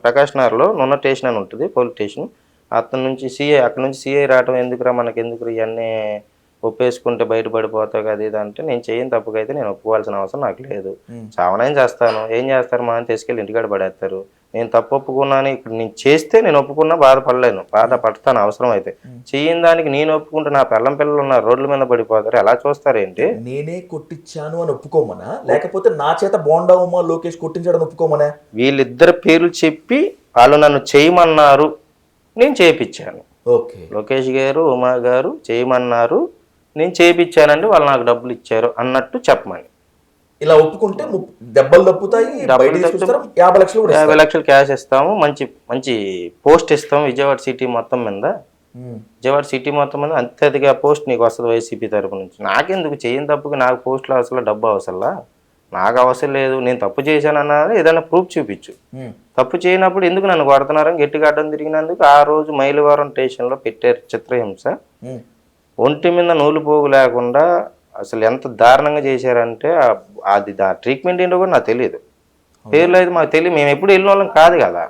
ప్రకాష్ నగర్లో నున్న స్టేషన్ అని ఉంటుంది పోలీస్ స్టేషన్. అతని నుంచి అక్కడ నుంచి సిఐ రావటం, ఎందుకురా మనకి ఎందుకు ఇవన్నీ ఒప్పేసుకుంటే బయటపడిపోతావు కదా ఇది అంటే, నేను చేయని తప్పుకైతే నేను ఒప్పుకోవాల్సిన అవసరం నాకు లేదు, చావనేం చేస్తాను, ఏం చేస్తారు మా అని తీసుకెళ్ళి ఇంటికాడ పడేస్తారు. నేను తప్పు ఒప్పుకున్నాను, ఇక్కడ నేను చేస్తే నేను ఒప్పుకున్నా బాధపడలేను, బాధపడతాను అవసరం అయితే. చేయని దానికి నేను ఒప్పుకుంటే నా పిల్లలు ఉన్నారు రోడ్ల మీద పడిపోతారు, ఎలా చూస్తారేంటి? నేనే కొట్టించాను అని ఒప్పుకోమనా, లేకపోతే నా చేత బోండా ఉమా లోకేష్ కొట్టించడం ఒప్పుకోమనా? వీళ్ళిద్దరు పేర్లు చెప్పి వాళ్ళు నన్ను చేయమన్నారు, నేను చేయించాను. ఓకే. లోకేష్ గారు ఉమా గారు చేయమన్నారు, నేను చేయించానండి, వాళ్ళు నాకు డబ్బులు ఇచ్చారు అన్నట్టు చెప్పమని. ఇలా ఒప్పుకుంటే దెబ్బలు తప్పుతాయి, బయట డబ్బులు తీసుకొస్తారు, 50 లక్షలు కూడా 50 ఇస్తారు. లక్షలు క్యాష్ ఇస్తాము, మంచి మంచి పోస్ట్ ఇస్తాము విజయవాడ సిటీ మొత్తం మీద. ఉమ్. విజయవాడ సిటీ మొత్తం మీద అత్యధిక పోస్ట్ నీకు వస్తుంది వైసీపీ తరపు నుంచి. నాకెందుకు చేయని తప్పుకి నాకు పోస్టులు అవసరం, డబ్బు అవసరంలా, నాకు అవసరం లేదు. నేను తప్పు చేశానన్నా ఏదైనా ప్రూఫ్ చూపించు. ఉమ్. తప్పు చేయనప్పుడు ఎందుకు నన్ను కొడుతున్నారని గట్టిగా అడ్డం తిరిగినందుకు ఆ రోజు మైలవరం స్టేషన్లో పెట్టారు చిత్రహింస. ఉమ్. ఒంటి మీద నూలు పోగు లేకుండా అసలు ఎంత దారుణంగా చేశారంటే అది ట్రీట్మెంట్ ఏంటో కూడా నాకు తెలియదు. పేర్లు అయితే మాకు తెలియదు, మేము ఎప్పుడు వెళ్ళిన వాళ్ళం కాదు కదా,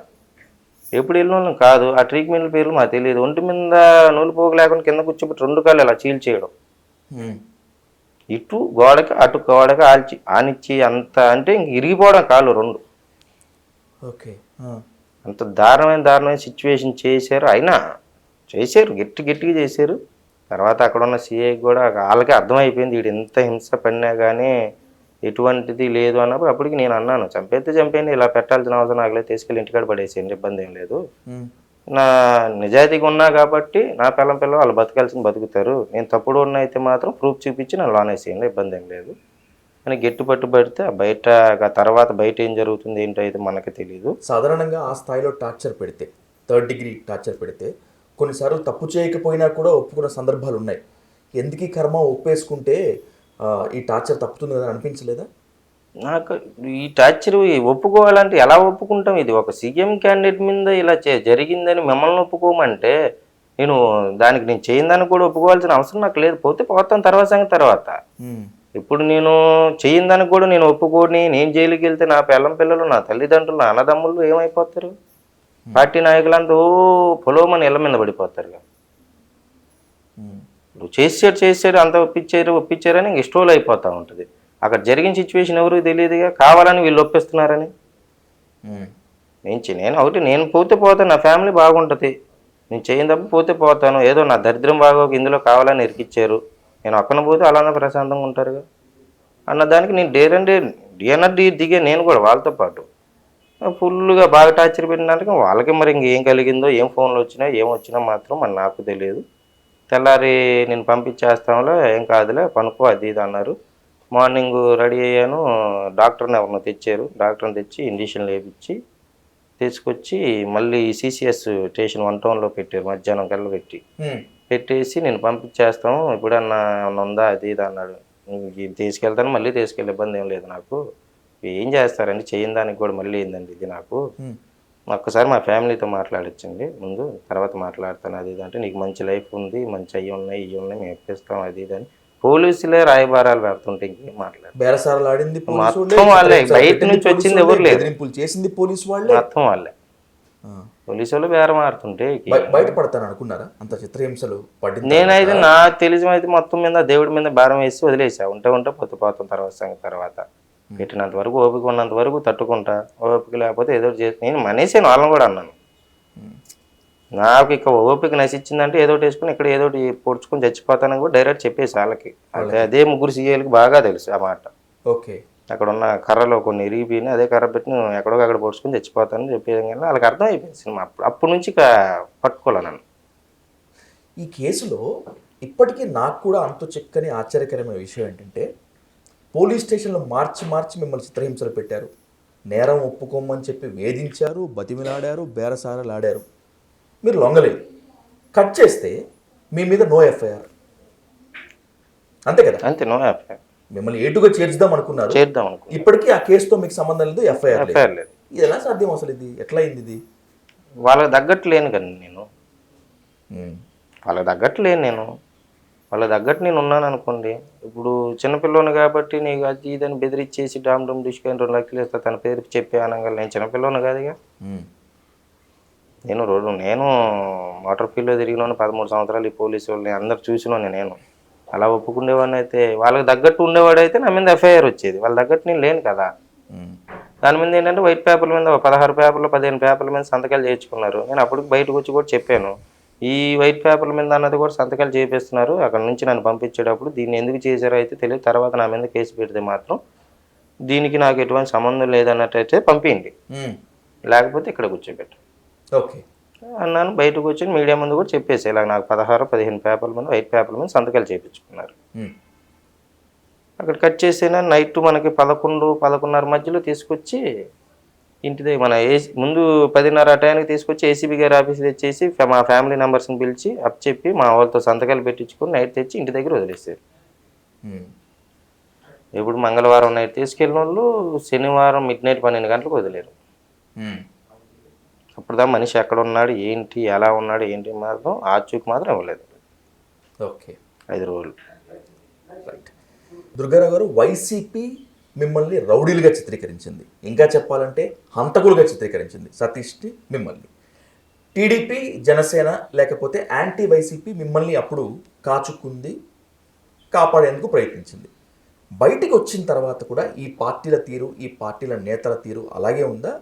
ఎప్పుడు వెళ్ళిన వాళ్ళం కాదు. ఆ ట్రీట్మెంట్ పేర్లు మాకు తెలియదు. ఒంటి మీద నూలు పోగు లేకుండా కింద కూర్చోబెట్టి 2 కాళ్ళు ఇలా చీల్చేయడం, ఉమ్. ఇటు గోడకి అటు గోడకి ఆనిచ్చి అంత అంటే ఇంక ఇరిగిపోవడం కాళ్ళు 2. ఓకే. అంత దారుణమైన సిచ్యువేషన్ చేశారు. అయినా చేశారు, గట్టిగా చేశారు. తర్వాత అక్కడ ఉన్న సిఐకి కూడా వాళ్ళకి అర్థమైపోయింది వీడు ఎంత హింస పడినా కానీ ఎటువంటిది లేదు అన్నప్పుడు అప్పటికి నేను అన్నాను, చంపేస్తే చంపేయండి, ఇలా పెట్టాల్సిన అవసరం నాకు లేదు, తీసుకెళ్ళి ఇంటికాడ పడేసేయండి, ఇబ్బంది ఏం లేదు. నా నిజాయితీగా ఉన్నా కాబట్టి నా పిల్లలు వాళ్ళు బతకాల్సిన బతుకుతారు, నేను తప్పుడు ఉన్న అయితే మాత్రం ప్రూఫ్ చూపించి నన్ను లోనేసేయండి, ఇబ్బంది ఏం లేదు అని గట్టి పట్టుబడితే బయట తర్వాత బయట ఏం జరుగుతుంది ఏంటో అయితే మనకి తెలియదు. సాధారణంగా ఆ స్థాయిలో టార్చర్ పెడితే, 3rd డిగ్రీ టార్చర్ పెడితే కొన్నిసార్లు తప్పు చేయకపోయినా కూడా ఒప్పుకున్న సందర్భాలు ఉన్నాయి. ఎందుకు ఈ కర్మ ఒప్పేసుకుంటే ఈ టార్చర్ తప్పుతుంది కదా అనిపించలేదా? నాకు ఈ టార్చర్ ఒప్పుకోవాలంటే ఎలా ఒప్పుకుంటాం? ఇది ఒక సీఎం క్యాండిడేట్ మీద ఇలా జరిగిందని మిమ్మల్ని ఒప్పుకోమంటే నేను చేయని దాన్ని కూడా ఒప్పుకోవాల్సిన అవసరం నాకు లేదు. పోతే పోతాను, తర్వాత సంగతి తర్వాత. ఇప్పుడు నేను చేయని దానికి కూడా నేను ఒప్పుకొని నేను జైలుకి వెళ్తే నా పిల్లలు నా తల్లిదండ్రులు నా అన్నదమ్ముళ్ళు ఏమైపోతారు? పార్టీ నాయకులంతా పొలవమని ఇళ్ళ మీద పడిపోతారు. నువ్వు చేసాడు అంత ఒప్పించారని ఇంక ఇష్టోలు అయిపోతూ ఉంటుంది. అక్కడ జరిగిన సిచ్యువేషన్ ఎవరికి తెలియదుగా, కావాలని వీళ్ళు ఒప్పిస్తున్నారని. నేను పోతే పోతాను, నా ఫ్యామిలీ బాగుంటుంది, నేను చేయని తప్ప పోతే పోతాను. ఏదో నా దరిద్రం బాగోక ఇందులో కావాలని ఇరికిచ్చారు, నేను ఒక్కన పోతే అలానే ప్రశాంతంగా ఉంటారుగా అన్నదానికి నేను డిఎన్ఆర్ దిగే నేను కూడా వాళ్ళతో పాటు ఫుల్గా బాగా టార్చర్ పెట్టినందుకు వాళ్ళకి మరి ఇంకేం కలిగిందో, ఏం ఫోన్లు వచ్చినా ఏం వచ్చినా మాత్రం మరి నాకు తెలియదు. తెల్లారి నేను పంపించేస్తాంలో ఏం కాదులే పనుకో అది ఇది అన్నారు. మార్నింగ్ రెడీ అయ్యాను, డాక్టర్ని ఎవరినో తెచ్చారు, డాక్టర్ని తెచ్చి ఇంజక్షన్లు వేయించి తీసుకొచ్చి మళ్ళీ సిసిఎస్ స్టేషన్ 1 టౌన్లో పెట్టారు. మధ్యాహ్నం కల్లా పెట్టేసి నేను పంపించేస్తాము, ఇప్పుడన్నా ఏమన్నా ఉందా అది ఇది అన్నాడు. తీసుకెళ్తాను, మళ్ళీ తీసుకెళ్ళి ఇబ్బంది ఏం లేదు నాకు. ఏం చేస్తారండి, చేయని దానికి కూడా మళ్ళీ ఏందండి ఇది నాకు. ఒక్కసారి మా ఫ్యామిలీతో మాట్లాడొచ్చండి ముందు, తర్వాత మాట్లాడతాను అది ఇది అంటే, నీకు మంచి లైఫ్ ఉంది, మంచి అయ్యి ఉన్నాయి ఇవి ఉన్నాయి మేము ఇప్పిస్తాం అది ఇది అని పోలీసులే రాయబారాలు పెడుతుంటే ఇంకేం మాట్లాడారు. బేరసారాలు ఆడింది మొత్తం వాళ్ళే, బయట నుంచి వచ్చింది ఎవరు లేదు, చేసింది పోలీసు వాళ్ళే, మొత్తం వాళ్ళే. పోలీసు వాళ్ళు బేరం ఆడుతుంటే బయటపడతాను అనుకున్నారా? అంత చిత్రహింసలు పడింది. నేనైతే నా తెలిసి అయితే మొత్తం మీద దేవుడి మీద భారం వేసి వదిలేసా. ఉంటే పోతాం తర్వాత పెట్టినంత వరకు ఓపిక ఉన్నంత వరకు తట్టుకుంటా, ఓపిక లేకపోతే ఏదో చేసి నేను మనేసాను. వాళ్ళని కూడా అన్నాను, నాకు ఇక ఓపిక నశించిందంటే ఏదో వేసుకుని ఇక్కడ ఏదో పొడుచుకొని చచ్చిపోతానని కూడా డైరెక్ట్ చెప్పేసి వాళ్ళకి. అదే 3 సీఏలకి బాగా తెలుసు ఆ మాట. ఓకే. అక్కడ ఉన్న కర్రలో కొన్ని ఇరిగిపోయినా అదే కర్ర పెట్టి నేను ఎక్కడో అక్కడ పొడుచుకొని చచ్చిపోతానని చెప్పేది. కానీ వాళ్ళకి అర్థం అయిపోయింది సినిమా. అప్పటి నుంచి ఇక పట్టుకోలే నన్ను. ఈ కేసులో ఇప్పటికీ నాకు కూడా అంత చిక్కని ఆశ్చర్యకరమైన విషయం ఏంటంటే, పోలీస్ స్టేషన్లో మార్చి మిమ్మల్ని చిత్రహింసలు పెట్టారు, నేరం ఒప్పుకోమని చెప్పి వేధించారు, బతిమిలాడారు, బేరసారాలు ఆడారు, మీరు లొంగలేదు. కట్ చేస్తే మీ మీద నో ఎఫ్ఐఆర్, అంతే కదా? అంతే, నో ఎఫ్ఐఆర్. మిమ్మల్ని ఏటుగా చేర్చుదాం అనుకున్నారు, ఇప్పటికీ ఆ కేసుతో మీకు సంబంధం లేదు, ఎఫ్ఐఆర్ లేదు. ఇది ఎలా సాధ్యం అసలు? ఇది ఎట్లా అయింది? ఇది వాళ్ళకి తగ్గట్టు లేను కదా నేను, వాళ్ళకి తగ్గట్టు లేను నేను, వాళ్ళకి తగ్గట్టు నేను ఉన్నాను అనుకోండి. ఇప్పుడు చిన్నపిల్లోని కాబట్టి నీకు అది ఇదని బెదిరించేసి డామ్ డిష్కి 2 లక్షలు ఇస్తా తన పేరు చెప్పే అనగా నేను చిన్నపిల్లోని కాదుగా. నేను మోటార్ ఫీల్డ్లో తిరిగినాను 13 సంవత్సరాలు. ఈ పోలీసు వాళ్ళని అందరు చూసినాను నేను. అలా ఒప్పుకునేవాడిని అయితే, వాళ్ళకి తగ్గట్టు ఉండేవాడైతే నా మీద ఎఫ్ఐఆర్ వచ్చేది. వాళ్ళ తగ్గట్టు నేను లేను కదా. దాని మీద ఏంటంటే వైట్ పేపర్ల మీద 16 పేపర్లు 15 పేపర్ల మీద సంతకాలు చేయించుకున్నారు. నేను అప్పటికి బయటకు వచ్చి కూడా చెప్పాను, ఈ వైట్ పేపర్ల మీద అన్నది కూడా సంతకాలు చేపిస్తున్నారు, అక్కడ నుంచి నన్ను పంపించేటప్పుడు దీన్ని ఎందుకు చేశారో అయితే తెలియదు, తర్వాత నా మీద కేసు పెడితే మాత్రం దీనికి నాకు ఎటువంటి సంబంధం లేదన్నట్టయితే పంపించండి, లేకపోతే ఇక్కడ కూర్చోబెట్టు. ఓకే. అన్నాను. బయటకు వచ్చి మీడియా ముందు కూడా చెప్పేసి ఇలా నాకు 15 పేపర్ల మీద వైట్ పేపర్ల మీద సంతకాలు చేయించుకున్నారు. ఉమ్. అక్కడ కట్ చేసేనా నైట్ మనకి 11, 11:30 మధ్యలో తీసుకొచ్చి ఇంటి దగ్గర మన ముందు 10:30 ఆ టైంకి తీసుకొచ్చి ఏసీబీ గారి ఆఫీస్ తెచ్చేసి మా ఫ్యామిలీ మెంబర్స్ని పిలిచి చెప్పి మా వాళ్ళతో సంతకాలు పెట్టించుకొని నైట్ తెచ్చి ఇంటి దగ్గర వదిలేసారు. ఉమ్. ఇప్పుడు మంగళవారం నైట్ తీసుకెళ్ళిన వాళ్ళు శనివారం మిడ్-నైట్ 12 గంటలకు వదిలేరు. ఉమ్. అప్పుడుదా మనిషి ఎక్కడ ఉన్నాడు ఏంటి ఎలా ఉన్నాడు ఏంటి మాత్రం ఆచూకి మాత్రం ఇవ్వలేదు. ఓకే 5 రోజులు. రైట్. దుర్గారావు గారు, వైసీపీ మిమ్మల్ని రౌడీలుగా చిత్రీకరించింది, ఇంకా చెప్పాలంటే హంతకులుగా చిత్రీకరించింది సతీష్ని మిమ్మల్ని. టీడీపీ, జనసేన లేకపోతే యాంటీ వైసీపీ మిమ్మల్ని అప్పుడు కాచుకుంది, కాపాడేందుకు ప్రయత్నించింది. బయటికి వచ్చిన తర్వాత కూడా ఈ పార్టీల తీరు, ఈ పార్టీల నేతల తీరు అలాగే ఉందా?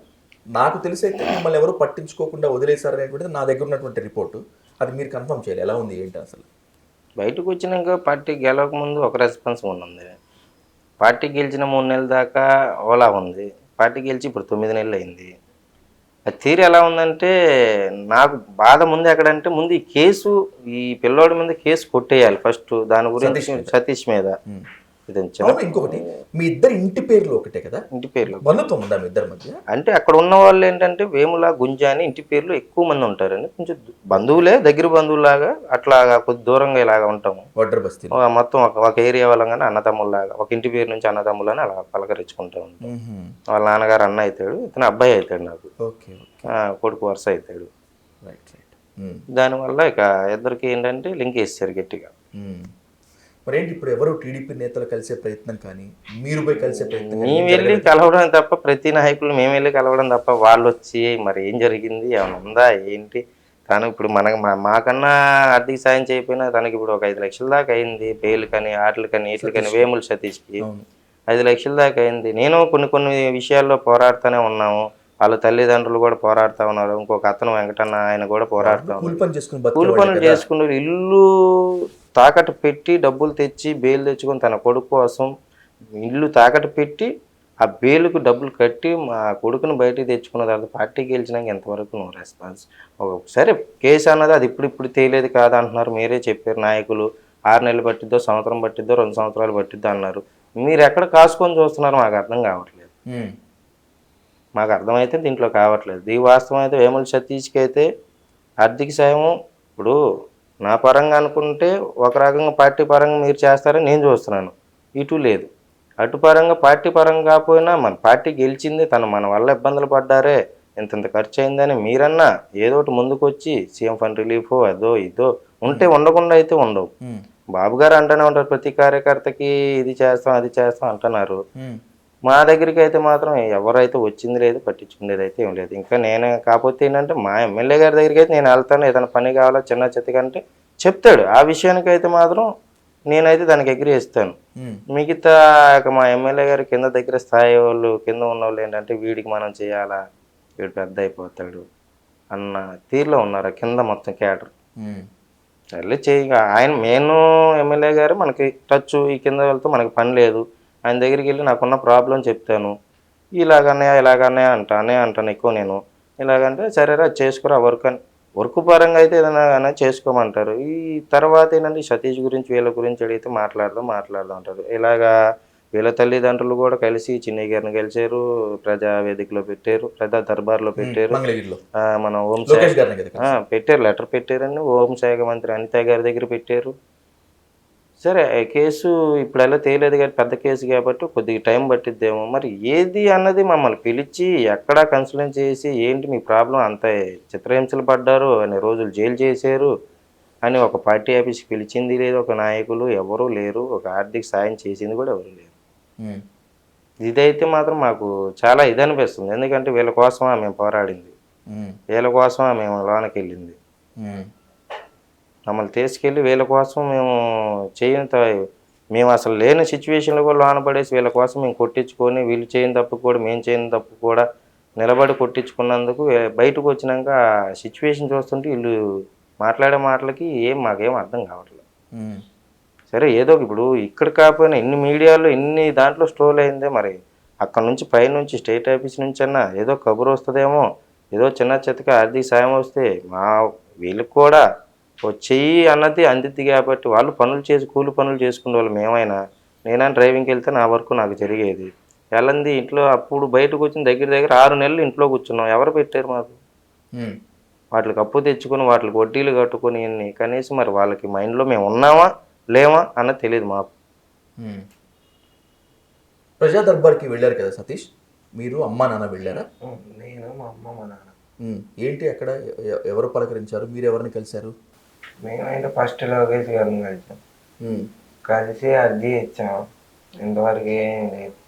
నాకు తెలిసి అయితే మిమ్మల్ని ఎవరు పట్టించుకోకుండా వదిలేశారనేటువంటిది నా దగ్గర ఉన్నటువంటి రిపోర్టు. అది మీరు కన్ఫర్మ్ చేయాలి, ఎలా ఉంది ఏంటి అసలు? బయటకు వచ్చినాక పార్టీ గెలవక ముందు ఒక రెస్పాన్స్ ఉంది. పార్టీ గెలిచిన 3 నెలల దాకా ఓలా ఉంది. పార్టీ గెలిచి ఇప్పుడు 9 నెలలు అయింది. ఆ తీరు ఎలా ఉందంటే నాకు బాధ ముందు ఎక్కడంటే ముందు ఈ కేసు, ఈ పిల్లోడి మీద కేసు కొట్టేయాలి ఫస్ట్. దాని గురించి సతీష్ మీద. ఇది అవును, ఇంకొకటి, మీ ఇద్దరు ఇంటి పేర్లు ఒకటే కదా? ఇంటి పేర్లు బంధుత్వం ఉందా మీ ఇద్దరి మధ్య? అంటే అక్కడ ఉన్న వాళ్ళు ఏంటంటే వేముల, గుంజ అని ఇంటి పేర్లు ఎక్కువ మంది ఉంటారండి. కొంచెం బంధువులే, దగ్గర బంధువులాగా అట్లాగా కొద్ది దూరంగా ఇలాగా ఉంటాము. వడ్డర్ బస్తీ మొత్తం ఒక ఏరియా వాళ్ళగానే అన్నదమ్ముల్లాగా, ఒక ఇంటి పేరు నుంచి అన్నదమ్ములని అలా పలకరించుకుంటూ ఉంటాం. వాళ్ళ నాన్నగారు అన్న అవుతాడు, ఇతను అబ్బాయి అవుతాడు, నాకు ఓకే కొడుకు వరుస అవుతాడు. Right right. దానివల్ల ఇక ఇద్దరికి ఏంటంటే లింక్ వేస్తారు గట్టిగా. మరేంటి ఇప్పుడు ఎవరు టీడీపీ నేతలు కలిసే ప్రయత్నం కానీ, మీరు పోయి కలిసే ప్రయత్నం కానీ? మేము వెళ్ళి కలవడం తప్ప, ప్రతి నాయకులు మేము వెళ్ళి కలవడం తప్ప, వాళ్ళు వచ్చి మరి ఏం జరిగింది, ఏమైనా ఉందా ఏంటి, తను ఇప్పుడు మాకన్నా ఆర్థిక సాయం చేయకపోయినా తనకి ఇప్పుడు ఒక 5 లక్షల దాకా అయింది. బెయిల్ కానీ వాటికని వీటికని, వేముల సతీష్కి 5 లక్షల దాకా అయింది. నేను కొన్ని విషయాల్లో పోరాడుతూనే ఉన్నాము. వాళ్ళ తల్లిదండ్రులు కూడా పోరాడుతూ ఉన్నారు. ఇంకొక అతను వెంకటన్న, ఆయన కూడా పోరాడుతూ ఉన్నారు. కూలి పనులు చేసుకున్నారు. ఇల్లు తాకట్టు పెట్టి డబ్బులు తెచ్చి బెయిల్ తెచ్చుకొని తన కొడుకు కోసం ఇల్లు తాకట్టు పెట్టి ఆ బెయిల్కు డబ్బులు కట్టి మా కొడుకుని బయటికి తెచ్చుకున్న తర్వాత పార్టీకి గెలిచినాక ఎంతవరకు నువ్వు రెస్పాన్స్? సరే కేసు అన్నది అది ఇప్పుడు తేలేదు కాదు అంటున్నారు, మీరే చెప్పారు. నాయకులు 6 నెలలు పట్టిద్దో, సంవత్సరం పట్టిద్దో, 2 సంవత్సరాలు పట్టిద్దో అన్నారు. మీరు ఎక్కడ కాసుకొని చూస్తున్నారు మాకు అర్థం కావట్లేదు. మాకు అర్థమైతే దీంట్లో కావట్లేదు. ఈ వాస్తవం అయితే వేముల సతీష్కి అయితే ఆర్థిక సాయం ఇప్పుడు నా పరంగా అనుకుంటే ఒక రకంగా పార్టీ పరంగా మీరు చేస్తారని నేను చూస్తున్నాను. ఇటు లేదు. అటు పరంగా పార్టీ పరంగా కాకపోయినా మన పార్టీ గెలిచింది, మన వల్ల ఇబ్బందులు పడ్డారే, ఇంత ఖర్చు అయిందని మీరన్నా ఏదో ఒకటి ముందుకు వచ్చి సీఎం ఫండ్ రిలీఫ్ అదో ఇదో ఉంటే ఉండకుండా అయితే ఉండవు. బాబు గారు అంటూనే ఉంటారు ప్రతి కార్యకర్తకి ఇది చేస్తాం అది చేస్తాం అంటున్నారు. మా దగ్గరికి అయితే మాత్రం ఎవరైతే వచ్చింది లేదు, పట్టించుకునేది అయితే ఏం లేదు. ఇంకా నేను కాకపోతే ఏంటంటే మా ఎమ్మెల్యే గారి దగ్గరికి అయితే నేను వెళ్తాను, ఏదైనా పని కావాలో చిన్న చిత్తకంటే చెప్తాడు. ఆ విషయానికి అయితే మాత్రం నేనైతే దానికి అగ్రి ఇస్తాను. మిగతా మా ఎమ్మెల్యే గారి కింద దగ్గర స్థాయి వాళ్ళు, కింద ఉన్న వాళ్ళు ఏంటంటే వీడికి మనం చేయాలా, వీడు పెద్ద అయిపోతాడు అన్న తీరులో ఉన్నారు కింద మొత్తం క్యాడర్. సర్లే చేయగా ఆయన మెయిన్ ఎమ్మెల్యే గారు మనకి టచ్, ఈ కింద వాళ్ళతో మనకి పని లేదు. ఆయన దగ్గరికి వెళ్ళి నాకున్న ప్రాబ్లం చెప్తాను, ఇలాగనే అంటాను ఎక్కువ నేను. ఇలాగంటే సరేరా చేసుకురా వర్క్ పరంగా అయితే ఏదైనా చేసుకోమంటారు. ఈ తర్వాత ఏంటంటే సతీష్ గురించి వీళ్ళ గురించి అడిగితే మాట్లాడదాం అంటారు. ఇలాగా వీళ్ళ తల్లిదండ్రులు కూడా కలిసి చిన్నయ్య గారిని కలిసారు, ప్రజా వేదికలో పెట్టారు, ప్రజా దర్బార్లో పెట్టారు, మన హోంశాఖ పెట్టారు, లెటర్ పెట్టారని హోంశాఖ మంత్రి అనిత గారి దగ్గర పెట్టారు. సరే కేసు ఇప్పుడెలా తేలేదు కానీ పెద్ద కేసు కాబట్టి కొద్దిగా టైం పట్టిద్దేమో. మరి ఏది అన్నది మమ్మల్ని పిలిచి ఎక్కడా కన్సల్ట్ చేసి ఏంటి మీ ప్రాబ్లం, అంత చిత్రహింసలు పడ్డారు, అన్ని రోజులు జైలు చేశారు అని ఒక పార్టీ ఆఫీస్కి పిలిచింది లేదు, ఒక నాయకులు ఎవరూ లేరు, ఒక ఆర్థిక సాయం చేసింది కూడా ఎవరు లేరు. ఇదైతే మాత్రం మాకు చాలా ఇది అనిపిస్తుంది. ఎందుకంటే వీళ్ళ కోసమా మేము పోరాడింది, వీళ్ళ కోసమా మేము లోనకి వెళ్ళింది, మమ్మల్ని తీసుకెళ్ళి వీళ్ళ కోసం మేము అసలు లేని సిచ్యువేషన్లో కూడా లోన పడేసి వీళ్ళ కోసం మేము కొట్టించుకొని, వీళ్ళు చేయని తప్పు కూడా మేము చేయని తప్పు కూడా నిలబడి కొట్టించుకున్నందుకు బయటకు వచ్చినాక సిచ్యువేషన్ చూస్తుంటే వీళ్ళు మాట్లాడే మాటలకి మాకేం అర్థం కావట్లేదు. సరే ఏదో ఇప్పుడు ఇక్కడ కాకపోయినా ఎన్ని మీడియాలో ఎన్ని దాంట్లో స్ట్రోల్ అయిందే, మరి అక్కడ నుంచి పైనుంచి స్టేట్ ఆఫీస్ నుంచి అన్నా ఏదో కబురు వస్తుందేమో, ఏదో చిన్న చితక ఆర్థిక సాయం వస్తే మా వీళ్ళకి కూడా వచ్చేయి అన్నది అందిద్ది కాబట్టి వాళ్ళు కూలి పనులు చేసుకునే వాళ్ళు మేమైనా నేనా డ్రైవింగ్కి వెళ్తే నా వరకు నాకు జరిగేది. ఎల్లంది ఇంట్లో అప్పుడు బయటకు వచ్చిన దగ్గర దగ్గర 6 నెలలు ఇంట్లో కూర్చున్నాం. ఎవరు పెట్టారు మాకు? ఉమ్, వాటికి అప్పు తెచ్చుకొని వాటికి వడ్డీలు కట్టుకొని కనీసం మరి వాళ్ళకి మైండ్లో మేము ఉన్నామా లేమా అన్నది తెలియదు మాకు. ఉమ్. ప్రజా దర్బార్కి వెళ్ళారు కదా సతీష్, మీరు అమ్మా నాన్న వెళ్ళారా? నేను మా అమ్మ మా నాన్న. ఏంటి అక్కడ ఎవరు పలకరించారు, మీరు ఎవరిని కలిశారు? మేమైతే ఫస్ట్ లోకేష్ గారిని కలిసాం. కలిసి అర్జీ ఇచ్చాము. ఇంతవరకు ఏం లేదు.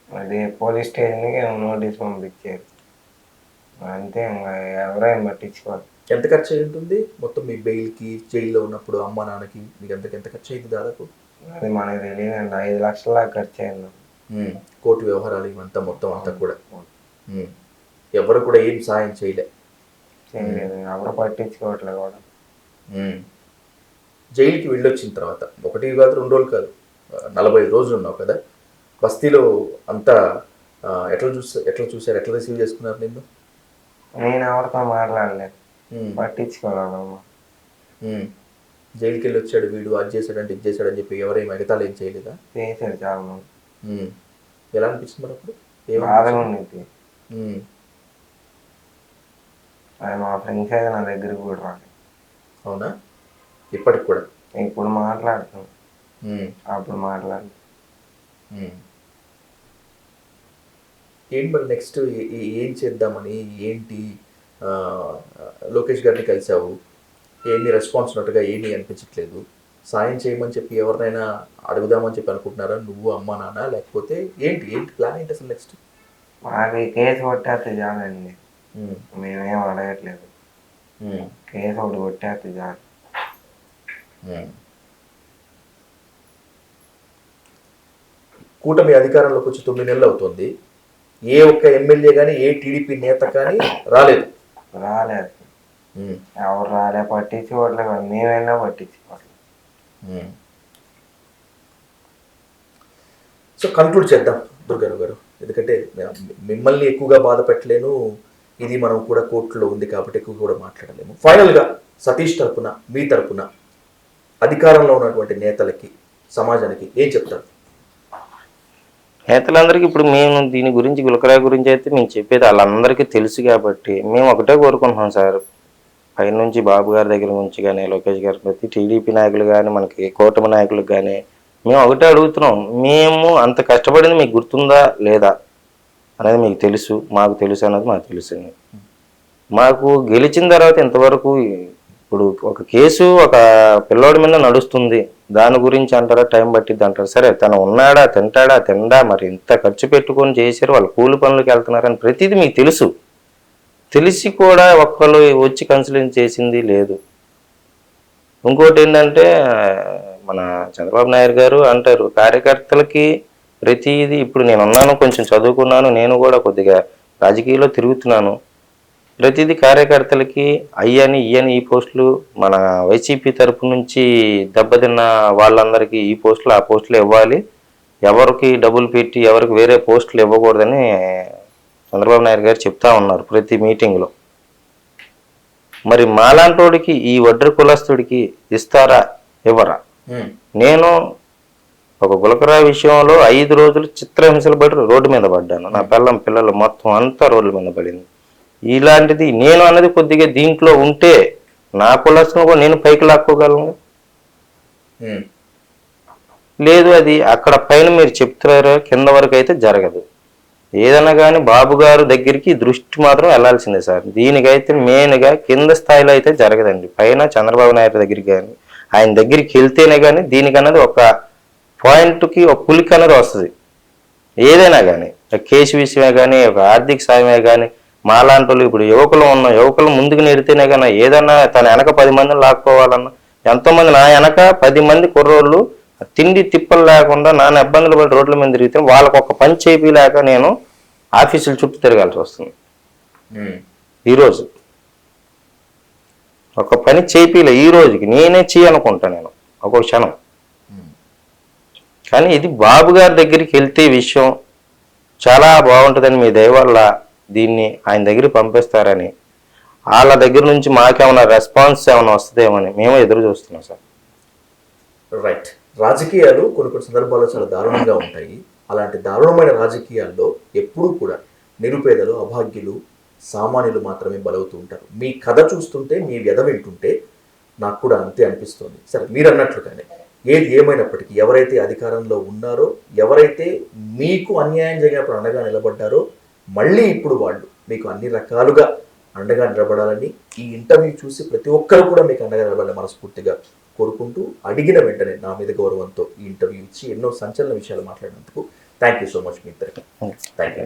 అది పోలీస్ స్టేషన్కి నోటీస్ పంపించారు అంతే. ఇంకా ఎవరైనా పట్టించుకోవాలి. ఎంత ఖర్చు అయి ఉంటుంది మొత్తం మీ బెయిల్కి, జైల్లో ఉన్నప్పుడు అమ్మా నాన్నకి మీకు ఎంత ఖర్చు అయింది దాదాపు? అది మనకు తెలియదండి. 5 లక్షల దాకా ఖర్చు అయింది. కోర్టు వ్యవహారాలు ఇవంతా మొత్తం అంతా కూడా. ఎవరు కూడా ఏం సాయం చేయలేదు. ఎవరు పట్టించుకోవట్లేదు కూడా. జైలుకి వెళ్ళొచ్చిన తర్వాత 1 కాదు 2 రోజులు కాదు 45 రోజులు ఉన్నావు కదా, బస్తీలో అంతా ఎట్లా చూసారు, ఎట్లా రిసీవ్ చేసుకున్నారు నిన్ను? నేను ఎవరితో మాట్లాడలేదు, పట్టించుకోలేదమ్మా. జైలుకి వెళ్ళి వచ్చాడు వీడు, అది చేశాడంటే ఇది చేశాడని చెప్పి ఎవరేం ఎగతాలు ఏం చేయలేదా? చేశారు చాలా మంది. ఎలా అనిపించింది మరి అప్పుడు? బాధగా ఉంది. అది మా ఫ్రెండ్స్ అయితే నా దగ్గరికి కూడా రాలేదు. అవునా? ఇప్పటికి కూడా? ఇప్పుడు మాట్లాడుతాం, అప్పుడు మాట్లాడు. ఏంటి మరి నెక్స్ట్ ఏం చేద్దామని, ఏంటి లోకేష్ గారిని కలిసావు, ఏమీ రెస్పాన్స్ ఉన్నట్టుగా ఏమీ అనిపించట్లేదు. సాయం చేయమని చెప్పి ఎవరినైనా అడుగుదామని చెప్పి అనుకుంటున్నారా నువ్వు, అమ్మ నాన్న, లేకపోతే ఏంటి ప్లాన్ ఏంటి అసలు నెక్స్ట్? మాకు ఈ కేసు కొట్టేస్తే చాలండి, మేమేం అడగట్లేదు. కేసు ఒకటి కొట్టేస్తే చాలు. కూటమి అధికారంలోకి వచ్చి 9 నెలలు అవుతుంది. ఏ ఒక్క ఎమ్మెల్యే కానీ, ఏ టీడీపీ నేత కానీ రాలేదు. ఎవరు రాలే, పట్టించుకోవట్లేదు. మేమైనా పట్టించుకోవట్లేదు. సో కంక్లూడ్ చేద్దాం దుర్గారావు గారు, ఎందుకంటే మిమ్మల్ని ఎక్కువగా బాధ పెట్టలేను, ఇది మనం కూడా కోర్టులో ఉంది కాబట్టి ఎక్కువ కూడా మాట్లాడలేము. ఫైనల్గా సతీష్ తరపున, మీ తరపున అధికారంలో ఉన్నటువంటి నేతలకి, సమాజానికి ఏం చెప్తారు? నేతలందరికీ ఇప్పుడు మేము దీని గురించి, గులకరాయి గురించి అయితే మేము చెప్పేది వాళ్ళందరికీ తెలుసు కాబట్టి మేము ఒకటే కోరుకుంటున్నాం సార్. పైనుంచి బాబు గారి దగ్గర నుంచి కానీ, లోకేష్ గారి ప్రతి టీడీపీ నాయకులు కానీ, మనకి కూటమి నాయకులకు కానీ మేము ఒకటే అడుగుతున్నాం. మేము అంత కష్టపడింది మీకు గుర్తుందా లేదా అనేది మీకు తెలుసు, మాకు తెలుసు అన్నది మాకు తెలుసు. మాకు గెలిచిన తర్వాత ఇంతవరకు ఇప్పుడు ఒక కేసు ఒక పిల్లోడి మీద నడుస్తుంది, దాని గురించి అంటారా టైం పట్టిద్ది అంటారు. సరే, తను ఉన్నాడా, తిండా, మరి ఇంత ఖర్చు పెట్టుకొని చేశారు, వాళ్ళు కూలి పనులకు వెళ్తున్నారని ప్రతిదీ మీకు తెలుసు. తెలిసి కూడా ఒక్కళ్ళు వచ్చి కన్సల్టెన్స్ చేసింది లేదు. ఇంకోటి ఏంటంటే మన చంద్రబాబు నాయుడు గారు అంటారు కార్యకర్తలకి ప్రతిదీ. ఇప్పుడు నేనున్నాను, కొంచెం చదువుకున్నాను, నేను కూడా కొద్దిగా రాజకీయాల్లో తిరుగుతున్నాను. ప్రతిదీ కార్యకర్తలకి అయ్యని ఈ పోస్టులు, మన వైసీపీ తరపు నుంచి దెబ్బతిన్న వాళ్ళందరికీ ఈ పోస్టులు ఆ పోస్టులు ఇవ్వాలి, ఎవరికి డబ్బులు పెట్టి ఎవరికి వేరే పోస్టులు ఇవ్వకూడదని చంద్రబాబు నాయుడు గారు చెప్తా ఉన్నారు ప్రతి మీటింగ్లో. మరి మాలాంటోడికి, ఈ వడ్ర కులస్తుడికి ఇస్తారా ఇవ్వరా? నేను ఒక గులకరాయి విషయంలో 5 రోజులు చిత్రహింసలు పడి రోడ్డు మీద పడ్డాను. నా పిల్లలు మొత్తం అంతా రోడ్ల మీద పడింది. ఇలాంటిది నేను అన్నది కొద్దిగా దీంట్లో ఉంటే నా కులస్తును కూడా నేను పైకి లాక్కోగలను. లేదు, అది అక్కడ పైన మీరు చెప్తారో కింద వరకు అయితే జరగదు. ఏదైనా కానీ బాబు గారు దగ్గరికి దృష్టి మాత్రం వెళ్లాల్సిందే సార్. దీనికైతే మెయిన్గా కింద స్థాయిలో అయితే జరగదండి. పైన చంద్రబాబు నాయుడు దగ్గరికి కానీ, ఆయన దగ్గరికి వెళ్తేనే కానీ దీనికన్నది ఒక పాయింట్కి ఒక పులికి అన్నది వస్తుంది. ఏదైనా కానీ కేసు విషయమే కానీ, ఒక ఆర్థిక సాయమే కానీ, మాలాంటి వాళ్ళు ఇప్పుడు యువకులు ముందుకు నెడితేనే కానీ ఏదన్నా తన వెనక 10 మందిని లాక్కోవాలన్నా, ఎంతోమంది నా వెనక 10 మంది కుర్రోళ్ళు తిండి తిప్పలు లేకుండా నాన్న ఇబ్బందులు పడి రోడ్ల మీద తిరిగితే వాళ్ళకు ఒక పని చేయలేక నేను ఆఫీసుల చుట్టూ తిరగాల్సి వస్తుంది. ఈరోజు ఒక పని చేపిలే, ఈ రోజుకి నేనే చేయనుకుంటా నేను ఒక క్షణం. కానీ ఇది బాబు గారి దగ్గరికి వెళ్తే విషయం చాలా బాగుంటుందని మీ దయ వల్ల దీన్ని ఆయన దగ్గరికి పంపిస్తారని, వాళ్ళ దగ్గర నుంచి మాకేమైనా రెస్పాన్స్ ఏమైనా వస్తుందేమని మేము ఎదురు చూస్తున్నాం సార్. రైట్. రాజకీయాలు కొన్ని కొన్ని సందర్భాల్లో చాలా దారుణంగా ఉంటాయి. అలాంటి దారుణమైన రాజకీయాల్లో ఎప్పుడూ కూడా నిరుపేదలు, అభాగ్యులు, సామాన్యులు మాత్రమే బలవుతూ ఉంటారు. మీ కథ చూస్తుంటే, మీ వ్యధ వింటుంటే నాకు కూడా అంతే అనిపిస్తుంది. సరే, మీరు అన్నట్లుగానే ఏది ఏమైనప్పటికీ ఎవరైతే అధికారంలో ఉన్నారో, ఎవరైతే మీకు అన్యాయం జరిగినప్పుడు అండగా నిలబడ్డారో, మళ్ళీ ఇప్పుడు వాళ్ళు మీకు అన్ని రకాలుగా అండగా నిలబడాలని ఈ ఇంటర్వ్యూ చూసి ప్రతి ఒక్కరు కూడా మీకు అండగా నిలబడాలని మనస్ఫూర్తిగా కోరుకుంటూ, అడిగిన వెంటనే నా మీద గౌరవంతో ఈ ఇంటర్వ్యూ ఇచ్చి ఎన్నో సంచలన విషయాలు మాట్లాడినందుకు థ్యాంక్ యూ సో మచ్ మీ ఇద్దరికి. Thank you.